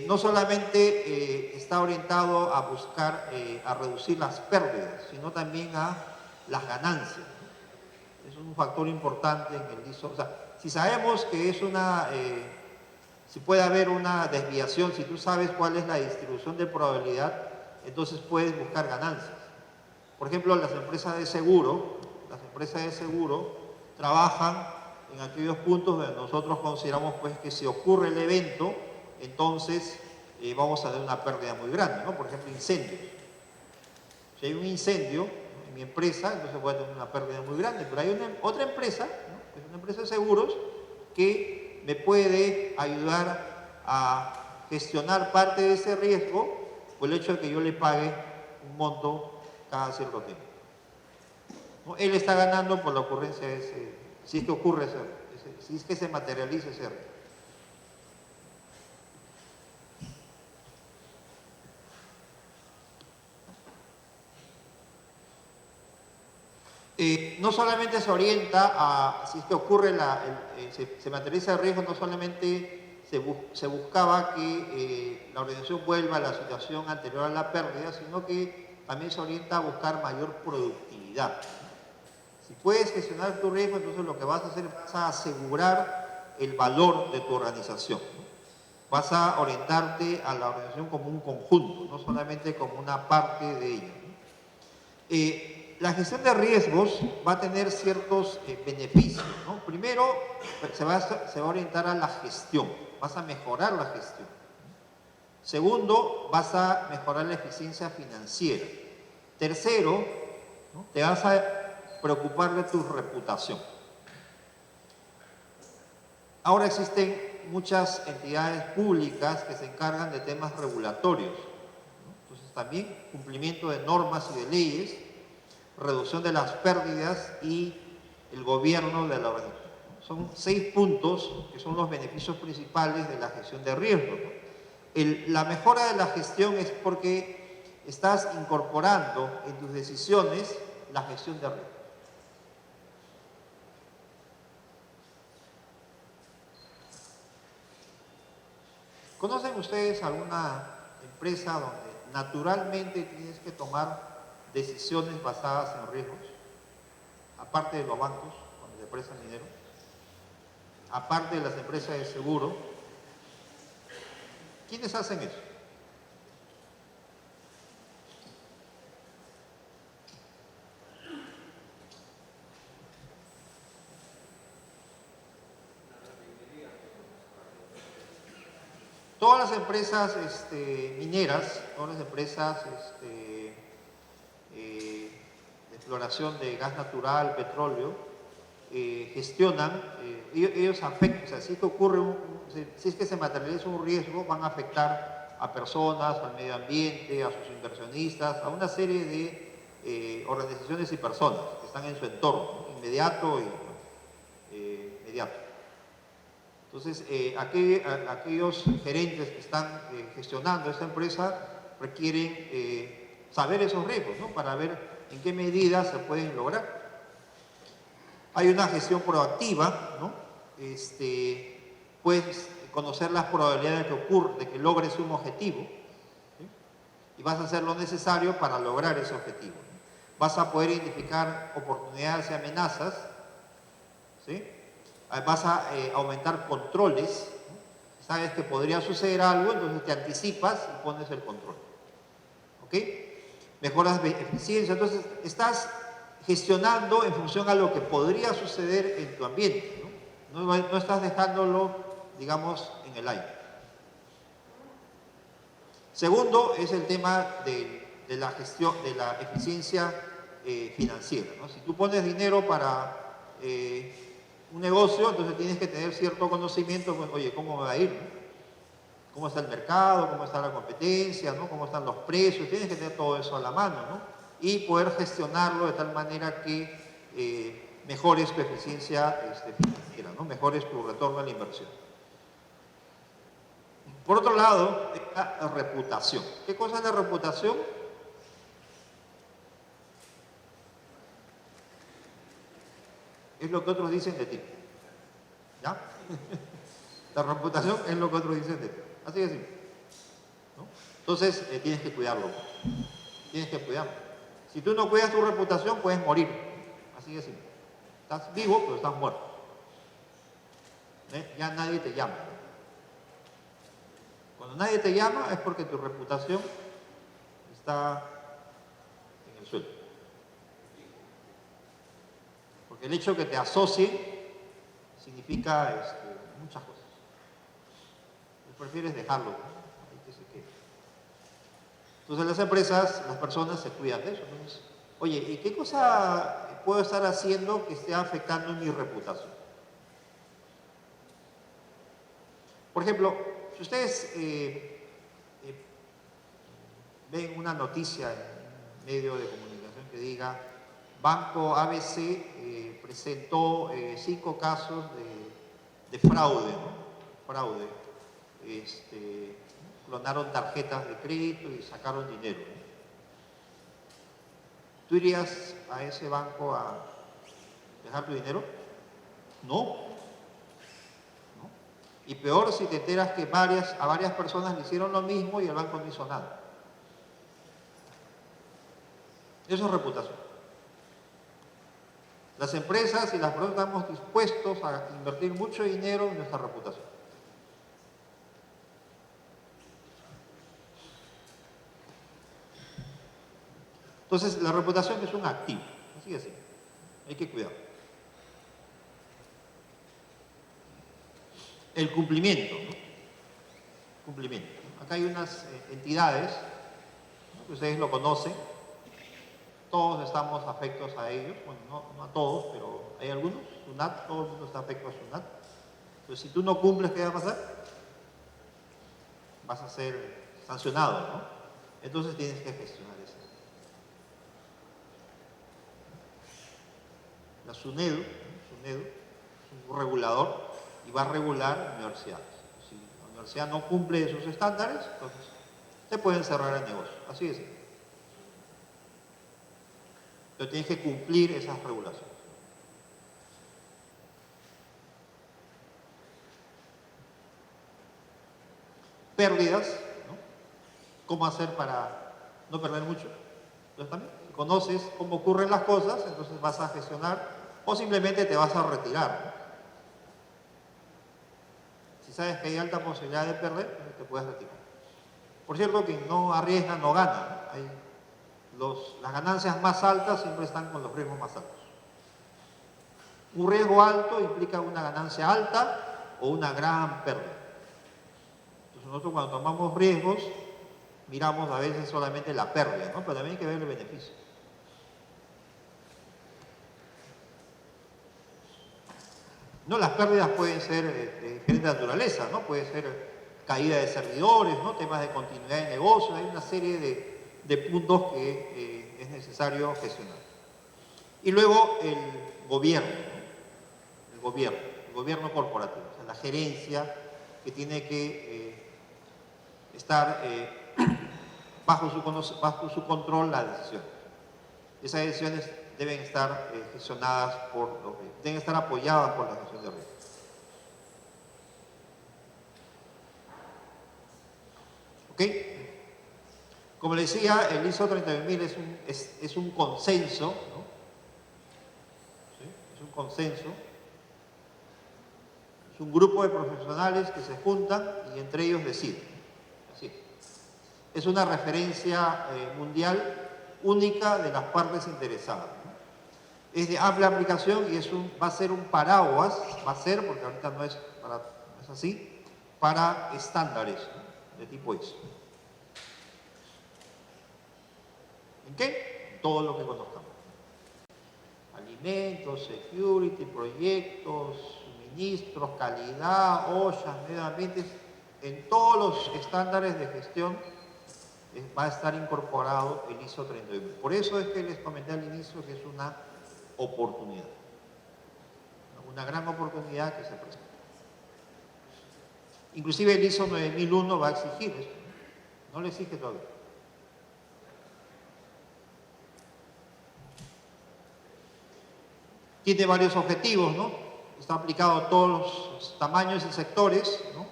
No solamente está orientado a buscar, a reducir las pérdidas, sino también a las ganancias, ¿no? Es un factor importante en el ISO. O sea, si sabemos que es si puede haber una desviación, si tú sabes cuál es la distribución de probabilidad, entonces puedes buscar ganancias. Por ejemplo, las empresas de seguro trabajan en aquellos puntos donde nosotros consideramos pues que si ocurre el evento, entonces vamos a tener una pérdida muy grande, ¿no? Por ejemplo, incendios. Si hay un incendio, ¿no?, en mi empresa, entonces voy a tener una pérdida muy grande, pero hay otra empresa, ¿no?, que es una empresa de seguros, que me puede ayudar a gestionar parte de ese riesgo por el hecho de que yo le pague un monto cada cierto tiempo, ¿no? Él está ganando por la ocurrencia de si es que ocurre si es que se materializa ese riesgo. No solamente se orienta a, si es que ocurre, se materializa el riesgo, no solamente se buscaba que la organización vuelva a la situación anterior a la pérdida, sino que también se orienta a buscar mayor productividad. Si puedes gestionar tu riesgo, entonces lo que vas a hacer es asegurar el valor de tu organización, ¿no? Vas a orientarte a la organización como un conjunto, no solamente como una parte de ella, ¿no? La gestión de riesgos va a tener ciertos beneficios, ¿no? Primero, se va a orientar a la gestión, vas a mejorar la gestión. Segundo, vas a mejorar la eficiencia financiera. Tercero, ¿no?, te vas a preocupar de tu reputación. Ahora existen muchas entidades públicas que se encargan de temas regulatorios, ¿no? Entonces también cumplimiento de normas y de leyes, reducción de las pérdidas y el gobierno de la organización. Son 6 puntos que son los beneficios principales de la gestión de riesgos, ¿no? La mejora de la gestión es porque estás incorporando en tus decisiones la gestión de riesgos. ¿Conocen ustedes alguna empresa donde naturalmente tienes que tomar decisiones basadas en riesgos? Aparte de los bancos, cuando te prestan dinero, aparte de las empresas de seguro, ¿quiénes hacen eso? Todas las empresas mineras, todas las empresas de exploración de gas natural, petróleo, gestionan, ellos afectan, o sea, si es que si es que se materializa un riesgo, van a afectar a personas, al medio ambiente, a sus inversionistas, a una serie de organizaciones y personas que están en su entorno, ¿no? Inmediato y mediato. Entonces, aquellos gerentes que están gestionando esta empresa requieren saber esos riesgos, ¿no? Para ver en qué medida se pueden lograr. Hay una gestión proactiva, ¿no? Puedes conocer las probabilidades de que logres un objetivo, ¿sí? Y vas a hacer lo necesario para lograr ese objetivo, ¿no? Vas a poder identificar oportunidades y amenazas, ¿sí? Vas a aumentar controles, ¿no? Sabes que podría suceder algo, entonces te anticipas y pones el control, ¿ok? Mejoras eficiencia, entonces estás gestionando en función a lo que podría suceder en tu ambiente, ¿no? No estás dejándolo, digamos, en el aire. Segundo es el tema de la gestión, de la eficiencia financiera, ¿no? Si tú pones dinero para un negocio, entonces tienes que tener cierto conocimiento, pues, oye, ¿cómo me va a ir, no? ¿Cómo está el mercado? ¿Cómo está la competencia? ¿No? ¿Cómo están los precios? Tienes que tener todo eso a la mano, ¿no? Y poder gestionarlo de tal manera que mejores tu eficiencia financiera, ¿no? Mejores tu retorno a la inversión. Por otro lado, la reputación. ¿Qué cosa es la reputación? Es lo que otros dicen de ti, ¿ya? La reputación es lo que otros dicen de ti. Así de simple, ¿no? Entonces, tienes que cuidarlo. Tienes que cuidarlo. Si tú no cuidas tu reputación, puedes morir. Así de simple. Estás vivo, pero estás muerto. Ya nadie te llama. Cuando nadie te llama es porque tu reputación está en el suelo. Porque el hecho de que te asocien significa muchas cosas. Prefieres dejarlo, ¿no? Ahí que se quede. Entonces las empresas, las personas se cuidan de eso. Entonces, oye, ¿y qué cosa puedo estar haciendo que esté afectando mi reputación? Por ejemplo, si ustedes ven una noticia en un medio de comunicación que diga Banco ABC presentó 5 casos de fraude, ¿no? Fraude. Clonaron tarjetas de crédito y sacaron dinero, ¿no? ¿Tú irías a ese banco a dejar tu dinero? No. Y peor si te enteras que a varias personas le hicieron lo mismo y el banco no hizo nada. Eso es reputación. Las empresas y las personas estamos dispuestos a invertir mucho dinero en nuestra reputación. Entonces, la reputación es un activo, así es, hay que cuidarlo. El cumplimiento, ¿no? Cumplimiento. Acá hay unas entidades, ¿no? Que ustedes lo conocen, todos estamos afectos a ellos, bueno, no a todos, pero hay algunos, SUNAT, todo el mundo está afecto a SUNAT. Entonces, si tú no cumples, ¿qué va a pasar? Vas a ser sancionado, ¿no? Entonces tienes que gestionar eso. La SUNEDU es un regulador y va a regular universidades. Si la universidad no cumple esos estándares, entonces te pueden cerrar el negocio. Así es. Pero tienes que cumplir esas regulaciones. Pérdidas, ¿no? ¿Cómo hacer para no perder mucho? Entonces también, si conoces cómo ocurren las cosas, entonces vas a gestionar o simplemente te vas a retirar, ¿no? Si sabes que hay alta posibilidad de perder, te puedes retirar. Por cierto, quien no arriesga no gana, ¿no? Las ganancias más altas siempre están con los riesgos más altos. Un riesgo alto implica una ganancia alta o una gran pérdida. Entonces Nosotros cuando tomamos riesgos, miramos a veces solamente la pérdida, ¿no? Pero también hay que ver el beneficio. No, las pérdidas pueden ser de diferente naturaleza, ¿no? Puede ser caída de servidores, ¿no? Temas de continuidad de negocio, hay una serie de puntos que es necesario gestionar. Y luego el gobierno, ¿no? El gobierno corporativo, o sea, la gerencia que tiene que estar bajo su control las decisiones. Esas decisiones deben estar gestionadas deben estar apoyadas por la gestión de riesgo. ¿Ok? Como les decía, el ISO 31000 es un consenso, ¿no? ¿Sí? Es un consenso. Es un grupo de profesionales que se juntan y entre ellos deciden. Así es. Es una referencia mundial única de las partes interesadas, ¿no? Es de amplia aplicación y va a ser un paraguas, porque ahorita no es así, para estándares, ¿no? De tipo ISO. ¿En qué? En todo lo que conozcamos. Alimentos, security, proyectos, suministros, calidad, OSHA, medio ambiente, en todos los estándares de gestión va a estar incorporado el ISO 31000. Por eso es que les comenté al inicio que es una oportunidad, una gran oportunidad que se presenta. Inclusive el ISO 9001 va a exigir esto, no le exige todavía. Tiene varios objetivos, ¿no? Está aplicado a todos los tamaños y sectores, ¿no?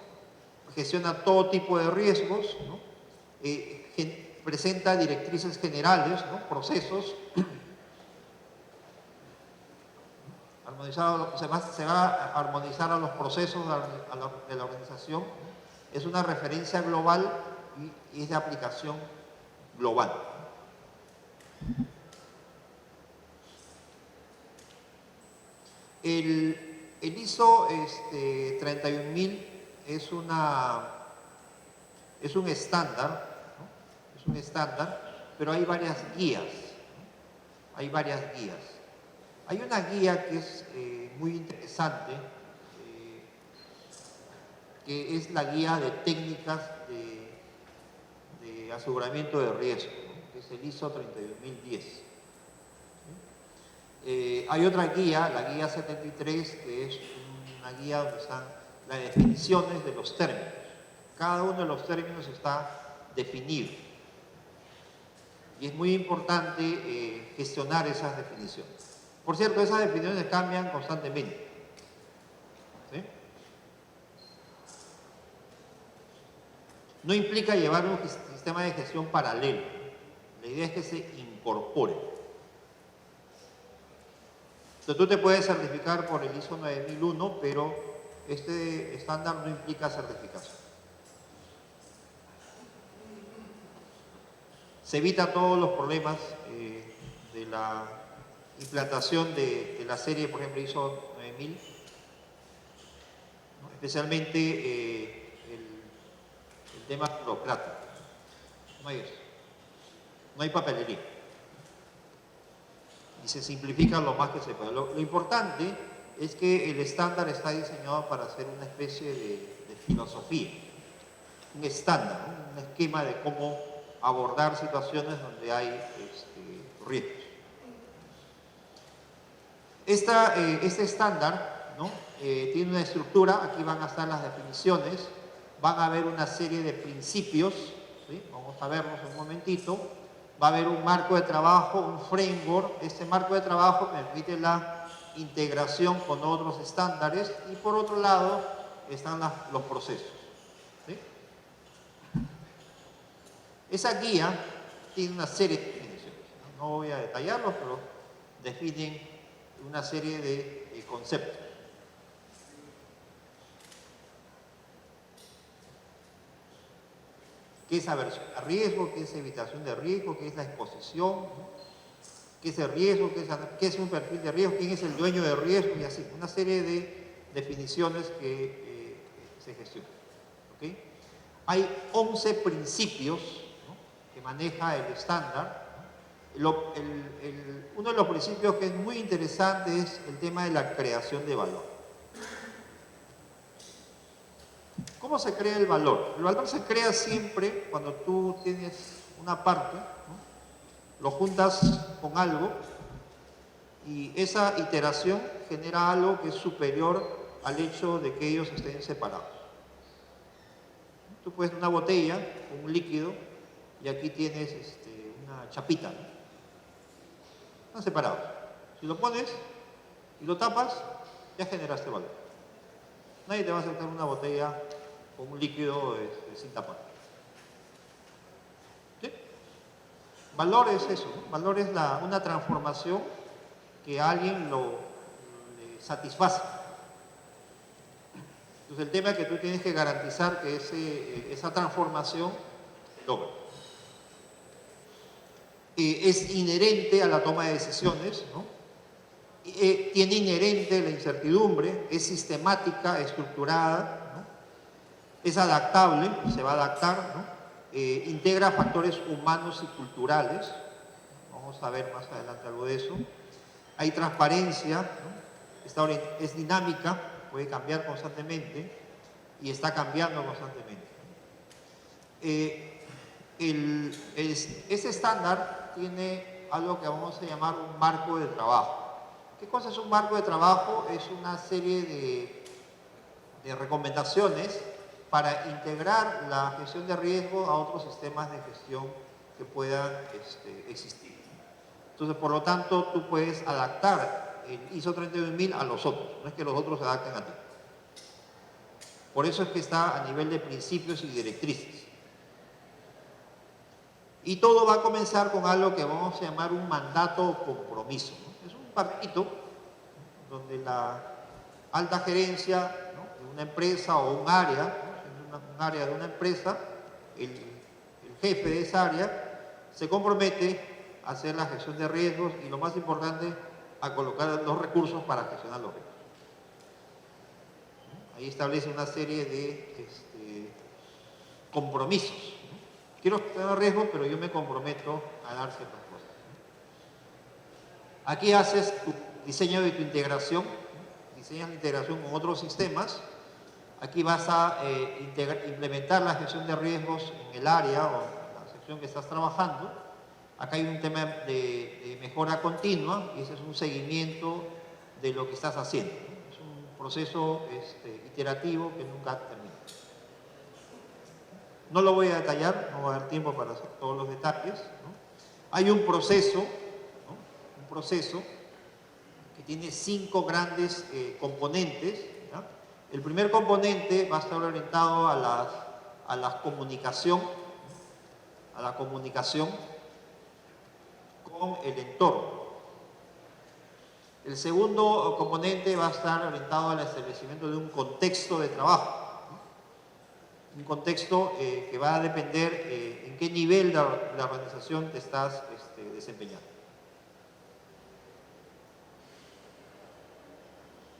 Gestiona todo tipo de riesgos, ¿no? Presenta directrices generales, ¿no? Procesos. Se va a armonizar a los procesos de la organización. Es una referencia global y es de aplicación global. El ISO 31000 es un estándar, ¿no? Es un estándar, pero hay varias guías, ¿no? Hay varias guías. Hay una guía que es muy interesante, que es la guía de técnicas de aseguramiento de riesgo, ¿no? Que es el ISO 31010. Hay otra guía, la guía 73, que es una guía donde están las definiciones de los términos. Cada uno de los términos está definido. Y es muy importante gestionar esas definiciones. Por cierto, esas definiciones cambian constantemente. ¿Sí? No implica llevar un sistema de gestión paralelo. La idea es que se incorpore. Entonces, tú te puedes certificar por el ISO 9001, pero este estándar no implica certificación. Se evita todos los problemas de la implantación de la serie, por ejemplo, ISO 9000, ¿no? Especialmente el tema burocrático. No hay eso. No hay papelería. Y se simplifica lo más que se puede. Lo importante es que el estándar está diseñado para hacer una especie de filosofía, un estándar, ¿no? Un esquema de cómo abordar situaciones donde hay riesgos. Este estándar, ¿no? Tiene una estructura, aquí van a estar las definiciones, van a haber una serie de principios, ¿sí? Vamos a verlos en un momentito. Va a haber un marco de trabajo, un framework. Este marco de trabajo permite la integración con otros estándares y por otro lado están los procesos. ¿Sí? Esa guía tiene una serie de definiciones. No voy a detallarlos, pero definen una serie de conceptos. ¿Qué es aversión a riesgo? ¿Qué es evitación de riesgo? ¿Qué es la exposición? ¿Qué es el riesgo? ¿Qué es un perfil de riesgo? ¿Quién es el dueño de riesgo? Y así, una serie de definiciones que se gestionan. ¿Okay? Hay 11 principios, ¿no?, que maneja el estándar. Uno de los principios que es muy interesante es el tema de la creación de valor. ¿Cómo se crea el valor? El valor se crea siempre cuando tú tienes una parte, ¿no?, lo juntas con algo y esa iteración genera algo que es superior al hecho de que ellos estén separados. Tú puedes una botella con un líquido y aquí tienes una chapita, ¿no? Están separados. Si lo pones y lo tapas, ya generaste valor. Nadie te va a aceptar una botella con un líquido sin tapar. ¿Sí? Valor es eso, ¿no? Valor es una transformación que a alguien le satisface. Entonces el tema es que tú tienes que garantizar que esa transformación logra. Es inherente a la toma de decisiones, ¿no? Tiene inherente la incertidumbre, es sistemática, estructurada, ¿no? Es adaptable, se va a adaptar, ¿no? Integra factores humanos y culturales. Vamos a ver más adelante algo de eso. Hay transparencia, ¿no? Es dinámica, puede cambiar constantemente y está cambiando constantemente. Ese estándar tiene algo que vamos a llamar un marco de trabajo. ¿Qué cosa es un marco de trabajo? Es una serie de recomendaciones para integrar la gestión de riesgo a otros sistemas de gestión que puedan existir. Entonces, por lo tanto, tú puedes adaptar el ISO 31000 a los otros, no es que los otros se adapten a ti. Por eso es que está a nivel de principios y directrices. Y todo va a comenzar con algo que vamos a llamar un mandato o compromiso, ¿no? Es un papelito donde la alta gerencia, ¿no?, de una empresa o un área, ¿no?, un área de una empresa, el jefe de esa área se compromete a hacer la gestión de riesgos y, lo más importante, a colocar los recursos para gestionar los riesgos. Ahí establece una serie de compromisos. Quiero gestionar riesgos, pero yo me comprometo a dar ciertas cosas. Aquí haces tu diseño de tu integración, diseñas la integración con otros sistemas. Aquí vas a implementar la gestión de riesgos en el área o en la sección que estás trabajando. Acá hay un tema de mejora continua y ese es un seguimiento de lo que estás haciendo, ¿no? Es un proceso iterativo que nunca termina. No lo voy a detallar, no va a haber tiempo para hacer todos los detalles, ¿no? Hay un proceso, ¿no?, un proceso que tiene 5 grandes componentes, ¿ya? El primer componente va a estar orientado a la comunicación con el entorno. El segundo componente va a estar orientado al establecimiento de un contexto de trabajo. Un contexto que va a depender en qué nivel de la organización te estás desempeñando.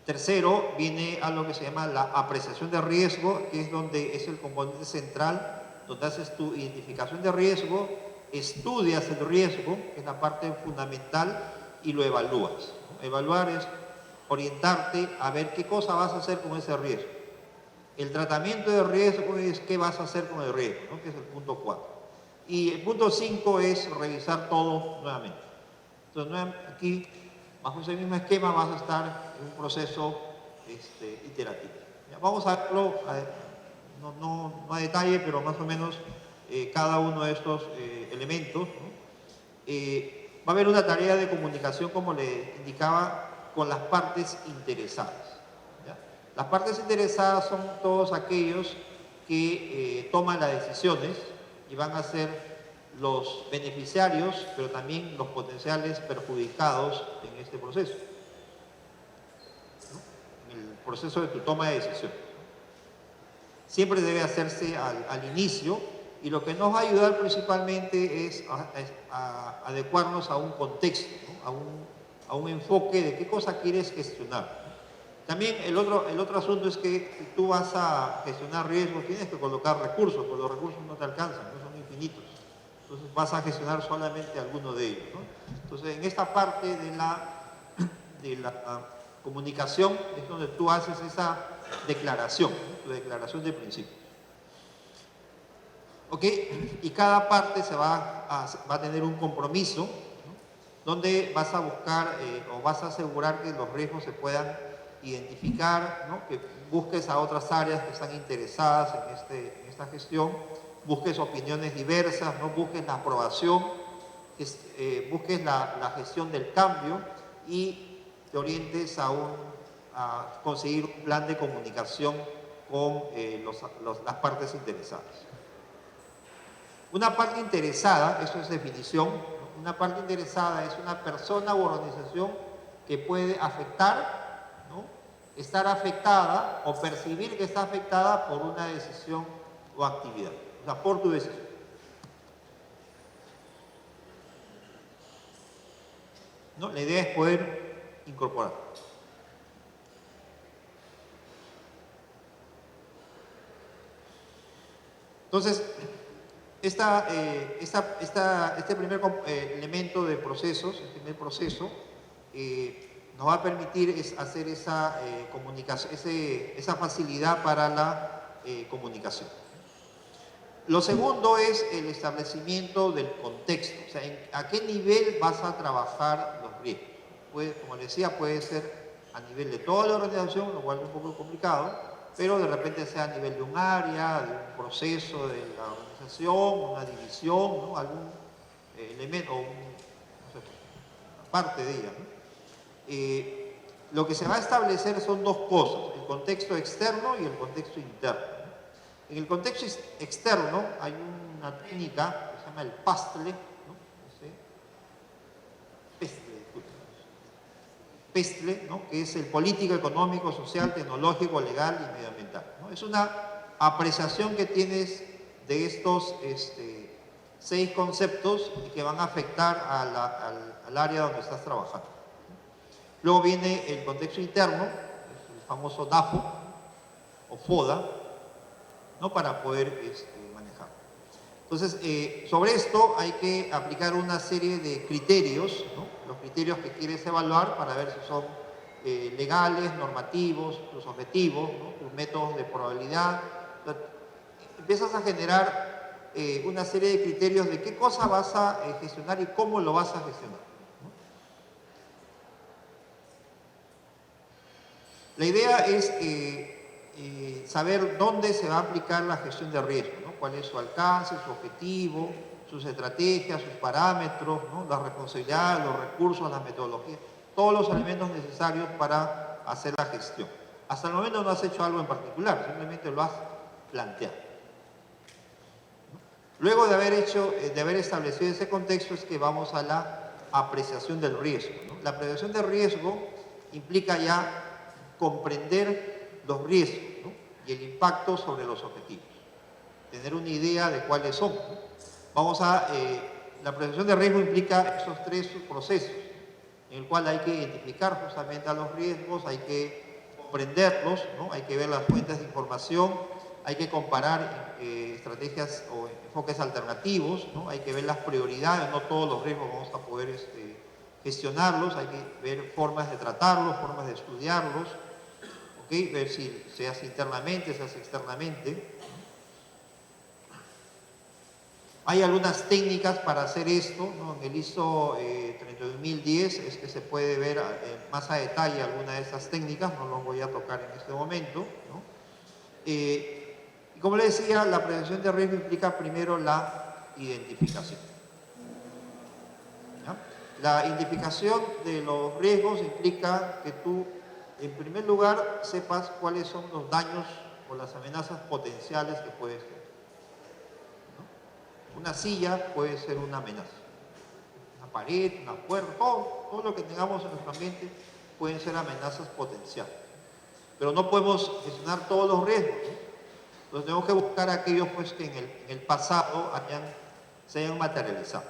Tercero, viene algo que se llama la apreciación de riesgo, que es donde es el componente central, donde haces tu identificación de riesgo, estudias el riesgo, que es la parte fundamental, y lo evalúas. Evaluar es orientarte a ver qué cosa vas a hacer con ese riesgo. El tratamiento de riesgo es qué vas a hacer con el riesgo, ¿no?, que es el punto 4. Y el punto 5 es revisar todo nuevamente. Entonces, aquí, bajo ese mismo esquema, vas a estar en un proceso iterativo. Ya, vamos a verlo, no a detalle, pero más o menos cada uno de estos elementos, ¿no? Va a haber una tarea de comunicación, como le indicaba, con las partes interesadas. Las partes interesadas son todos aquellos que toman las decisiones y van a ser los beneficiarios, pero también los potenciales perjudicados en este proceso, ¿no?, en el proceso de tu toma de decisiones. Siempre debe hacerse al inicio, y lo que nos va a ayudar principalmente es a adecuarnos a un contexto, ¿no?, a un enfoque de qué cosa quieres gestionar. También el otro asunto es que si tú vas a gestionar riesgos, tienes que colocar recursos, porque los recursos no te alcanzan, no son infinitos. Entonces vas a gestionar solamente alguno de ellos, ¿no? Entonces en esta parte de la comunicación es donde tú haces esa declaración, ¿no? Tu declaración de principios. ¿Ok? Y cada parte va a tener un compromiso, ¿no? Donde vas a buscar o vas a asegurar que los riesgos se puedan identificar, ¿no? Que busques a otras áreas que están interesadas en esta gestión, busques opiniones diversas, ¿no? Busques la aprobación, busques la gestión del cambio y te orientes a conseguir un plan de comunicación con las partes interesadas. Una parte interesada, esto es definición, ¿no? Una parte interesada es una persona u organización que puede afectar, ¿no? Estar afectada o percibir que está afectada por una decisión o actividad, o sea, por tu decisión. ¿No? La idea es poder incorporar. Entonces, este primer elemento de procesos, este primer proceso, nos va a permitir hacer esa comunicación, esa facilidad para la comunicación. Lo segundo es el establecimiento del contexto, o sea, a qué nivel vas a trabajar los riesgos. Como les decía, puede ser a nivel de toda la organización, lo cual es un poco complicado, pero de repente sea a nivel de un área, de un proceso de la organización, una división, ¿no? Algún elemento, no sé, parte de ella, ¿no? Lo que se va a establecer son dos cosas, el contexto externo y el contexto interno. En el contexto externo hay una técnica que se llama el PASTLE, ¿no? PESTLE, ¿no? Que es el político, económico, social, tecnológico, legal y medioambiental, ¿no? Es una apreciación que tienes de estos 6 conceptos y que van a afectar al área donde estás trabajando. Luego viene el contexto interno, el famoso DAFO o FODA, ¿no? Para poder manejar. Entonces, sobre esto hay que aplicar una serie de criterios, ¿no? Los criterios que quieres evaluar para ver si son legales, normativos, tus objetivos, ¿no? Tus métodos de probabilidad. Entonces, empiezas a generar una serie de criterios de qué cosa vas a gestionar y cómo lo vas a gestionar, ¿no? La idea es saber dónde se va a aplicar la gestión de riesgo, ¿no? Cuál es su alcance, su objetivo, sus estrategias, sus parámetros, ¿no? La responsabilidad, los recursos, las metodologías, todos los elementos necesarios para hacer la gestión. Hasta el momento no has hecho algo en particular, simplemente lo has planteado. Luego de haber establecido ese contexto es que vamos a la apreciación del riesgo, ¿no? La apreciación del riesgo implica ya comprender los riesgos, ¿no? Y el impacto sobre los objetivos. Tener una idea de cuáles son, ¿no? La apreciación de riesgo implica esos 3 procesos, en el cual hay que identificar justamente a los riesgos, hay que comprenderlos, ¿no? Hay que ver las fuentes de información, hay que comparar estrategias o enfoques alternativos, ¿no? Hay que ver las prioridades, no todos los riesgos vamos a poder gestionarlos, hay que ver formas de tratarlos, formas de estudiarlos, ¿okay? Ver si se hace internamente, se hace externamente. Hay algunas técnicas para hacer esto, ¿no? En el ISO 32010 es que se puede ver más a detalle alguna de esas técnicas, no los voy a tocar en este momento, ¿no? Y como les decía, la prevención de riesgo implica primero la identificación. ¿Ya? La identificación de los riesgos implica que tú, en primer lugar, sepas cuáles son los daños o las amenazas potenciales que puedes tener. Una silla puede ser una amenaza. Una pared, una puerta, todo lo que tengamos en nuestro ambiente pueden ser amenazas potenciales. Pero no podemos gestionar todos los riesgos, ¿no? Entonces tenemos que buscar aquellos pues, que en el pasado se hayan materializado.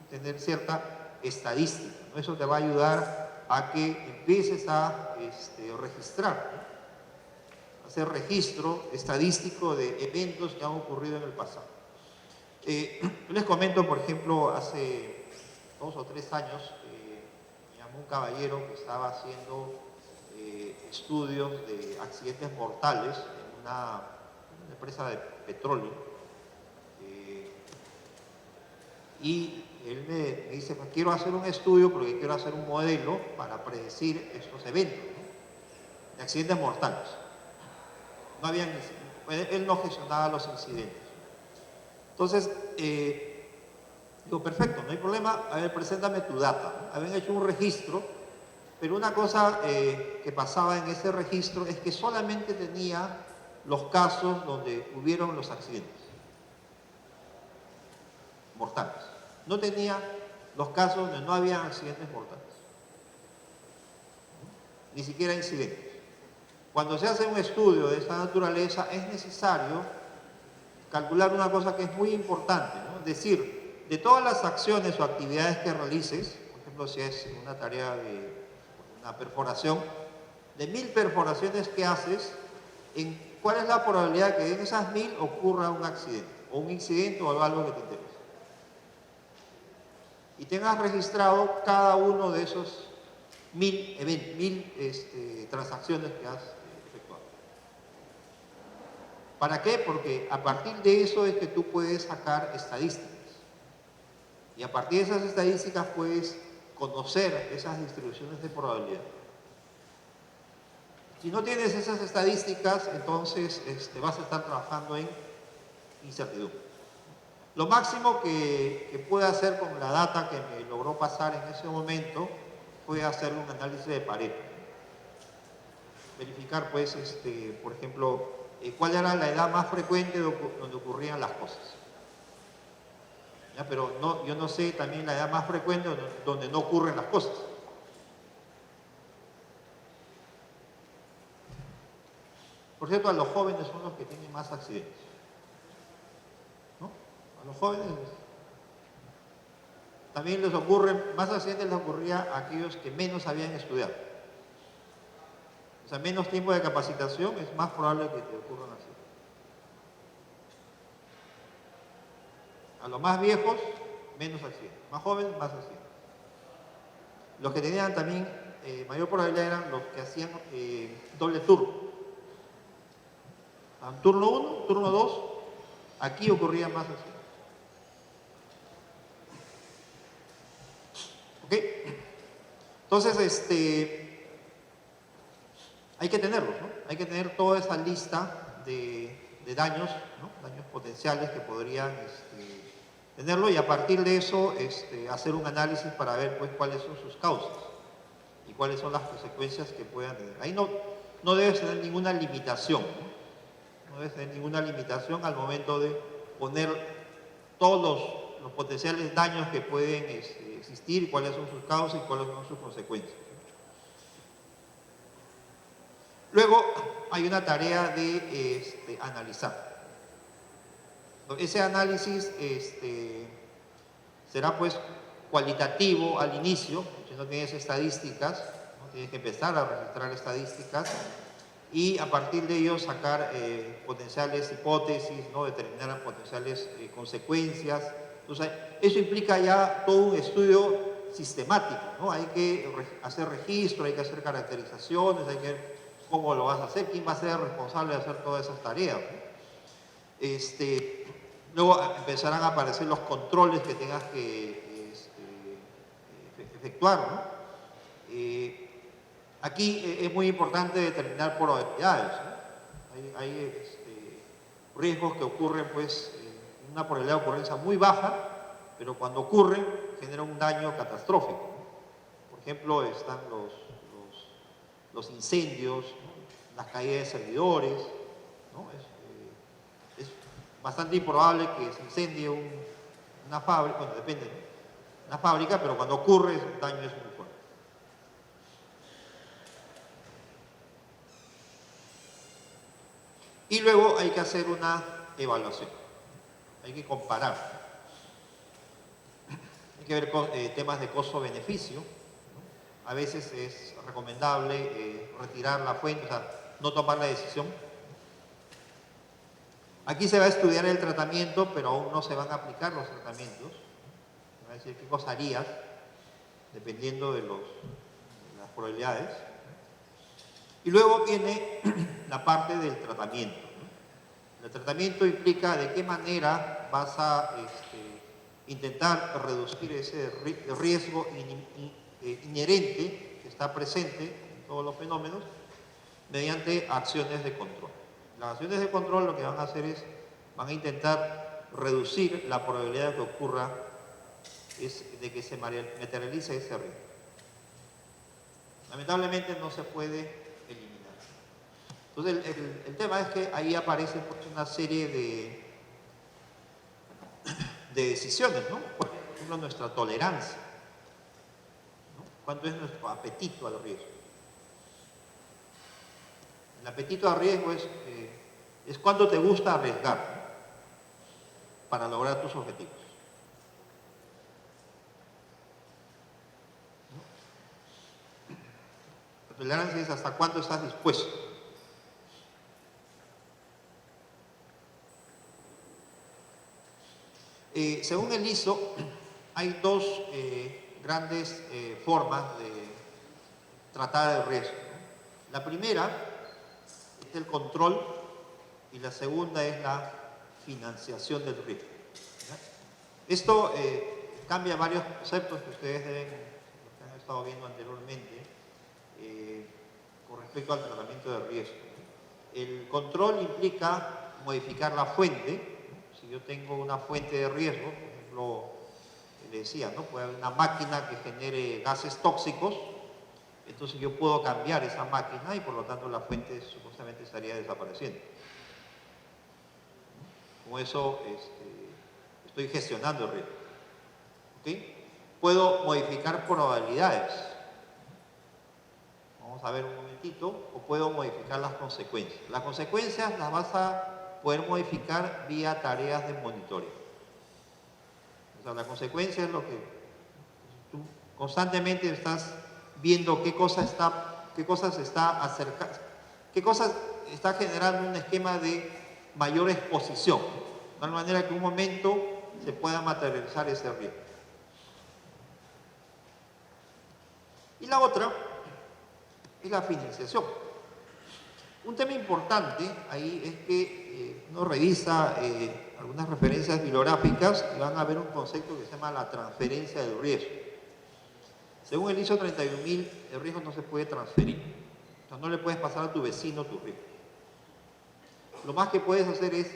Tener cierta estadística, ¿no? Eso te va a ayudar a que empieces a registrar, ¿no? Hacer registro estadístico de eventos que han ocurrido en el pasado. Yo les comento, por ejemplo, hace 2 o 3 años me llamó un caballero que estaba haciendo estudios de accidentes mortales en una empresa de petróleo. Y él me dice, pues quiero hacer un estudio porque quiero hacer un modelo para predecir estos eventos, ¿no? De accidentes mortales. No había, él no gestionaba los incidentes. Entonces, digo, perfecto, no hay problema, a ver, preséntame tu data, ¿no? Habían hecho un registro, pero una cosa que pasaba en ese registro es que solamente tenía los casos donde hubieron los accidentes mortales. No tenía los casos donde no había accidentes mortales, ni siquiera incidentes. Cuando se hace un estudio de esta naturaleza es necesario calcular una cosa que es muy importante, ¿no? Es decir, de todas las acciones o actividades que realices, por ejemplo, si es una tarea de una perforación, de 1000 perforaciones que haces, ¿cuál es la probabilidad de que en esas 1000 ocurra un accidente, o un incidente o algo que te interese? Y tengas registrado cada uno de esos 1000 eventos, 1000 transacciones que has efectuado. ¿Para qué? Porque a partir de eso es que tú puedes sacar estadísticas. Y a partir de esas estadísticas puedes conocer esas distribuciones de probabilidad. Si no tienes esas estadísticas, entonces vas a estar trabajando en incertidumbre. Lo máximo que pude hacer con la data que me logró pasar en ese momento fue hacer un análisis de Pareto. Verificar, pues, por ejemplo, cuál era la edad más frecuente donde ocurrían las cosas. ¿Ya? Pero no, yo no sé también la edad más frecuente donde no ocurren las cosas. Por cierto, a los jóvenes son los que tienen más accidentes, ¿no? A los jóvenes también les ocurren, más accidentes les ocurría a aquellos que menos habían estudiado. O sea, menos tiempo de capacitación, es más probable que te ocurran así. A los más viejos, menos accidentes. Más jóvenes, más accidentes. Los que tenían también mayor probabilidad eran los que hacían doble turno. Turno 1, turno 2, aquí ocurría más accidentes. ¿Ok? Entonces, hay que tenerlos, ¿no? Hay que tener toda esa lista de daños, ¿no? Daños potenciales que podrían tenerlo, y a partir de eso hacer un análisis para ver, pues, cuáles son sus causas y cuáles son las consecuencias que puedan tener. Ahí no debes tener ninguna limitación, ¿no? No debes tener ninguna limitación al momento de poner todos los potenciales daños que pueden existir, cuáles son sus causas y cuáles son sus consecuencias. Luego hay una tarea de analizar. Ese análisis será, pues, cualitativo al inicio. Si no tienes estadísticas, ¿no? Tienes que empezar a registrar estadísticas y a partir de ello sacar potenciales hipótesis, ¿no? Determinar potenciales consecuencias. Entonces, eso implica ya todo un estudio sistemático, ¿no? Hay que hacer registro, hay que hacer caracterizaciones, hay que ver cómo lo vas a hacer, quién va a ser responsable de hacer todas esas tareas, ¿no? Luego empezarán a aparecer los controles que tengas que efectuar, ¿no? Aquí es muy importante determinar probabilidades, ¿no? Hay riesgos que ocurren, pues, una probabilidad de ocurrencia muy baja, pero cuando ocurren generan un daño catastrófico, ¿no? Por ejemplo, están los incendios, ¿no? Las caídas de servidores, ¿no? Es bastante improbable que se incendie una fábrica, bueno, depende, ¿no? Una fábrica, pero cuando ocurre el daño es muy fuerte. Y luego hay que hacer una evaluación, hay que comparar, hay que ver temas de costo-beneficio, ¿no? A veces es recomendable retirar la fuente, o sea, no tomar la decisión. Aquí se va a estudiar el tratamiento, pero aún no se van a aplicar los tratamientos. Se va a decir qué cosa harías, dependiendo de las probabilidades. Y luego viene la parte del tratamiento. El tratamiento implica de qué manera vas a intentar reducir ese riesgo inherente que está presente en todos los fenómenos mediante acciones de control. Las acciones de control lo que van a hacer es, van a intentar reducir la probabilidad de que ocurra, de que se materialice ese riesgo. Lamentablemente no se puede eliminar. Entonces el tema es que ahí aparece pues, una serie de decisiones, ¿no? Por ejemplo, nuestra tolerancia, ¿no? ¿Cuánto es nuestro apetito al riesgo? El apetito al riesgo es cuánto te gusta arriesgar, ¿no? Para lograr tus objetivos. ¿No? La tolerancia es hasta cuánto estás dispuesto. Según el ISO, hay dos grandes formas de tratar el riesgo, ¿no? La primera es el control y la segunda es la financiación del riesgo. ¿Ya? Esto cambia varios conceptos que ustedes han estado viendo anteriormente con respecto al tratamiento del riesgo. El control implica modificar la fuente. Si yo tengo una fuente de riesgo, por ejemplo, le decía, ¿no? Puede haber una máquina que genere gases tóxicos, entonces yo puedo cambiar esa máquina y por lo tanto la fuente supuestamente estaría desapareciendo. Con eso estoy gestionando el riesgo. ¿Okay? Puedo modificar probabilidades. Vamos a ver un momentito. O puedo modificar las consecuencias. Las consecuencias las vas a poder modificar vía tareas de monitoreo. O sea, la consecuencia es lo que tú constantemente estás viendo qué cosas está acercando, qué cosas está generando un esquema de mayor exposición, de tal manera que en un momento se pueda materializar ese riesgo. Y la otra es la financiación. Un tema importante ahí es que uno revisa algunas referencias bibliográficas y van a ver un concepto que se llama la transferencia del riesgo. Según el ISO 31000, el riesgo no se puede transferir. O sea, no le puedes pasar a tu vecino tu riesgo. Lo más que puedes hacer es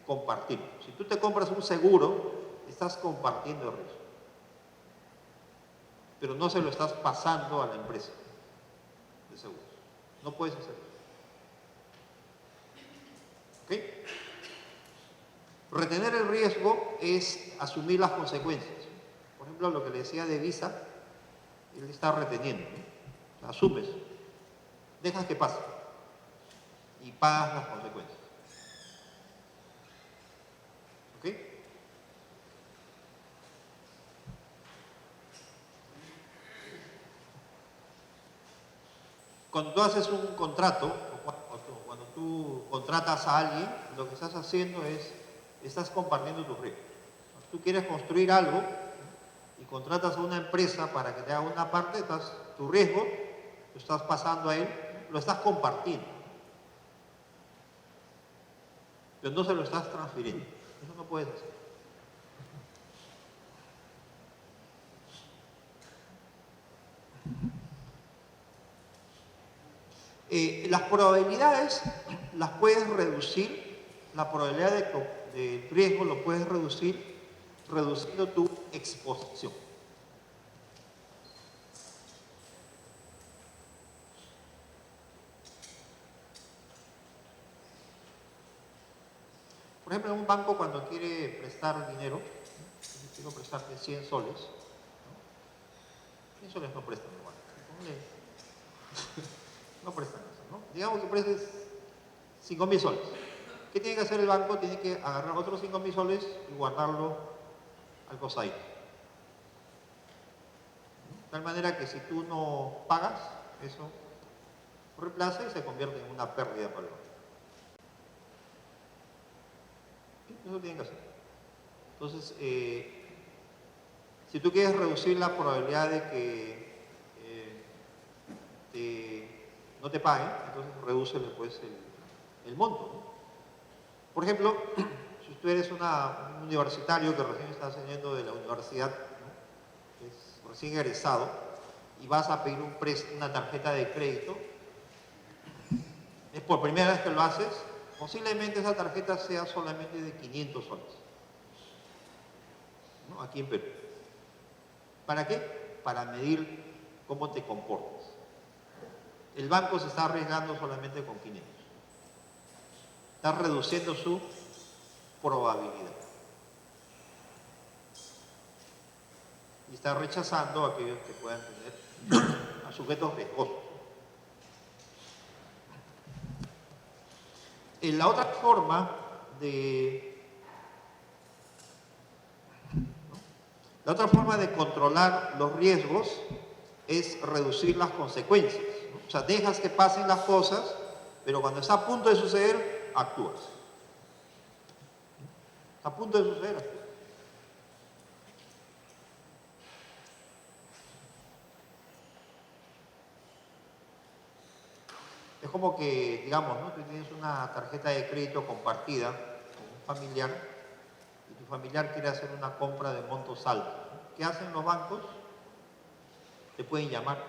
compartirlo. Si tú te compras un seguro, estás compartiendo el riesgo. Pero no se lo estás pasando a la empresa de seguros. No puedes hacerlo. ¿Ok? Retener el riesgo es asumir las consecuencias. Por ejemplo, lo que le decía de Visa, él está reteniendo, ¿no? O sea, asumes, dejas que pase y pagas las consecuencias. ¿Ok? Cuando tú haces un contrato, o cuando tú contratas a alguien, lo que estás haciendo es, estás compartiendo tu riesgo. Tú quieres construir algo y contratas a una empresa para que te haga una parte, tu riesgo, lo estás pasando a él, lo estás compartiendo. Pero no se lo estás transfiriendo. Eso no puedes hacer. Las probabilidades las puedes reducir, la probabilidad de riesgo lo puedes reducir reduciendo tu exposición. Por ejemplo, en un banco cuando quiere prestar dinero, quiero prestarte 100 soles, ¿no? 100 soles no prestan igual. No prestan eso, ¿no? Digamos que prestes 5.000 soles. ¿Qué tiene que hacer el banco? Tiene que agarrar otros 5.000 soles y guardarlo al costadito. De tal manera que si tú no pagas, eso reemplaza y se convierte en una pérdida para el banco. Eso tienen que hacer. Entonces, si tú quieres reducir la probabilidad de que no te paguen, entonces redúcele pues el monto, ¿no? Por ejemplo, si tú eres un universitario que recién está saliendo de la universidad, ¿no? Es recién egresado, y vas a pedir una tarjeta de crédito, es por primera vez que lo haces, posiblemente esa tarjeta sea solamente de 500 soles, ¿no? Aquí en Perú. ¿Para qué? Para medir cómo te comportas. El banco se está arriesgando solamente con 500. Está reduciendo su probabilidad. Y está rechazando a aquellos que puedan tener a sujetos riesgosos. La otra forma de controlar los riesgos es reducir las consecuencias, ¿no? O sea, dejas que pasen las cosas, pero cuando está a punto de suceder, actúas. Está a punto de suceder, actúas. Es como que, digamos, ¿no? Tú tienes una tarjeta de crédito compartida con un familiar y tu familiar quiere hacer una compra de montos altos, ¿no? ¿Qué hacen los bancos? Te pueden llamar.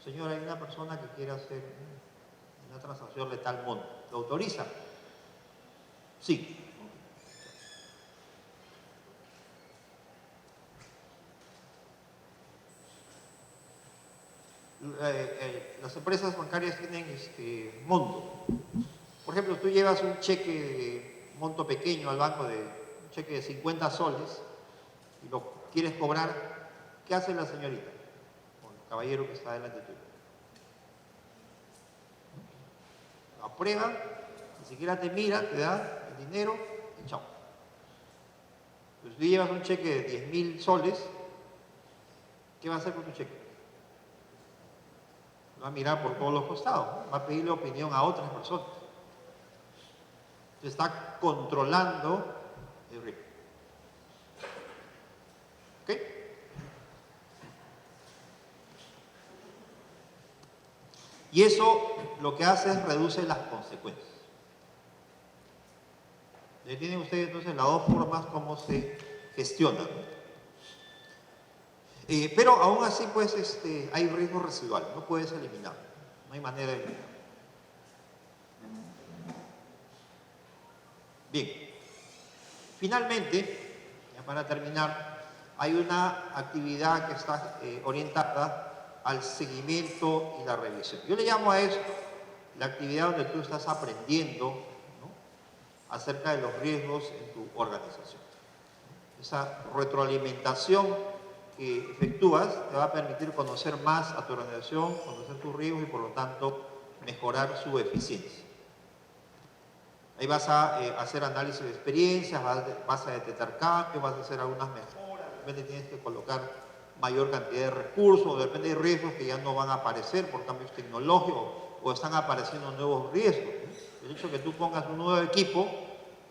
Señor, hay una persona que quiere hacer una transacción de tal monto. ¿Lo autoriza? Sí. Las empresas bancarias tienen monto. Por ejemplo, tú llevas un cheque de monto pequeño al banco, un cheque de 50 soles, y lo quieres cobrar, ¿qué hace la señorita? O el caballero que está delante tuyo. Lo aprueba, ni siquiera te mira, te da el dinero y chao. Entonces tú llevas un cheque de 10.000 soles, ¿qué va a hacer con tu cheque? Lo va a mirar por todos los costados, ¿no? Va a pedirle opinión a otras personas. Se está controlando el riesgo. ¿Ok? Y eso lo que hace es reduce las consecuencias. Ya tienen ustedes entonces las dos formas como se gestionan. Pero aún así, pues, hay riesgo residual, no puedes eliminar, no hay manera de eliminar. Bien, finalmente, ya para terminar, hay una actividad que está orientada al seguimiento y la revisión. Yo le llamo a esto la actividad donde tú estás aprendiendo, ¿no?, acerca de los riesgos en tu organización. Esa retroalimentación que efectúas te va a permitir conocer más a tu organización, conocer tus riesgos y por lo tanto mejorar su eficiencia. Ahí vas a hacer análisis de experiencias, vas a detectar cambios, vas a hacer algunas mejoras, de repente tienes que colocar mayor cantidad de recursos, de repente hay riesgos que ya no van a aparecer por cambios tecnológicos o están apareciendo nuevos riesgos, ¿no? El hecho de que tú pongas un nuevo equipo,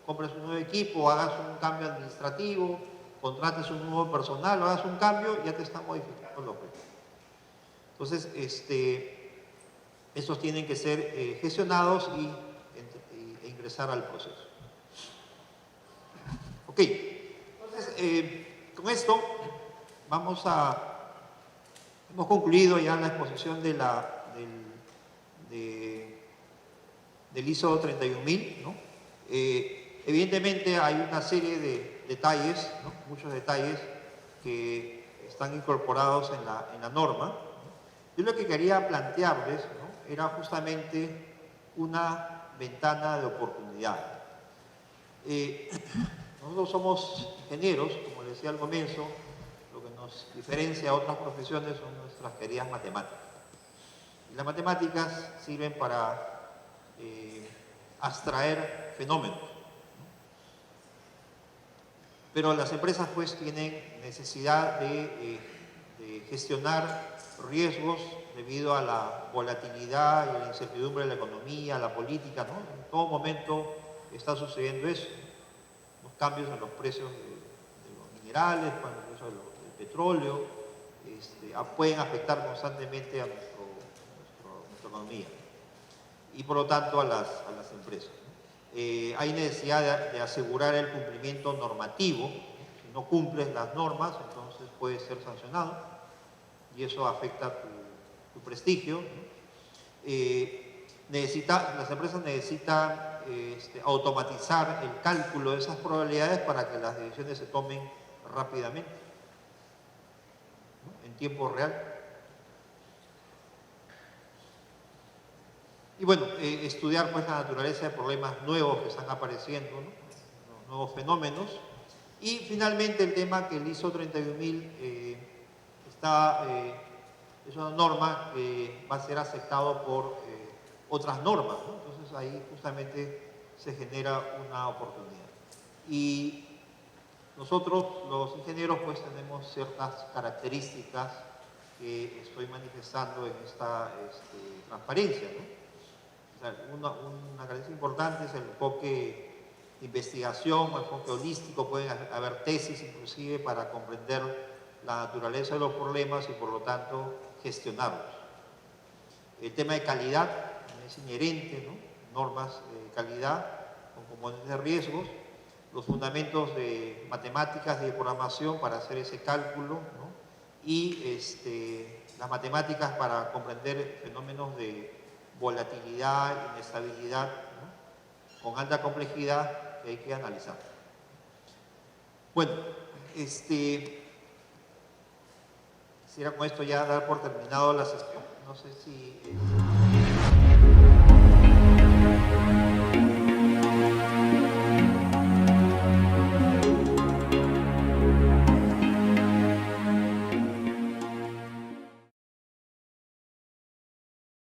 compres un nuevo equipo, hagas un cambio administrativo, contrates un nuevo personal, hagas un cambio, ya te están modificando los riesgos. Entonces, estos tienen que ser gestionados e ingresar al proceso. Ok, entonces con esto hemos concluido ya la exposición del ISO 31000, ¿no? Evidentemente hay una serie de detalles, ¿no?, muchos detalles que están incorporados en la norma, ¿no? Yo lo que quería plantearles, ¿no?, era justamente una ventana de oportunidad. Nosotros somos ingenieros, como les decía al comienzo, lo que nos diferencia a otras profesiones son nuestras queridas matemáticas. Y las matemáticas sirven para abstraer fenómenos. Pero las empresas pues tienen necesidad de gestionar riesgos debido a la volatilidad y la incertidumbre de la economía, la política, ¿no? En todo momento está sucediendo eso, los cambios en los precios de los minerales, en los precios del petróleo, pueden afectar constantemente a nuestra economía y por lo tanto a las empresas. Hay necesidad de asegurar el cumplimiento normativo. Si no cumples las normas, entonces puedes ser sancionado y eso afecta tu prestigio. Las empresas necesitan automatizar el cálculo de esas probabilidades para que las decisiones se tomen rápidamente, ¿no? En tiempo real. Y bueno, estudiar pues la naturaleza de problemas nuevos que están apareciendo, ¿no? Los nuevos fenómenos. Y finalmente el tema que el ISO 31000 es una norma que va a ser aceptado por otras normas, ¿no? Entonces ahí justamente se genera una oportunidad. Y nosotros los ingenieros pues tenemos ciertas características que estoy manifestando en esta transparencia, ¿no? O sea, una característica importante es el enfoque de investigación, el enfoque holístico, pueden haber tesis inclusive para comprender la naturaleza de los problemas y por lo tanto gestionarlos. El tema de calidad es inherente, ¿no? Normas de calidad con componentes de riesgos, los fundamentos de matemáticas y de programación para hacer ese cálculo, ¿no? Y las matemáticas para comprender fenómenos de volatilidad, inestabilidad, ¿no? Con alta complejidad que hay que analizar. Bueno, quisiera con esto ya dar por terminado la sesión. No sé si...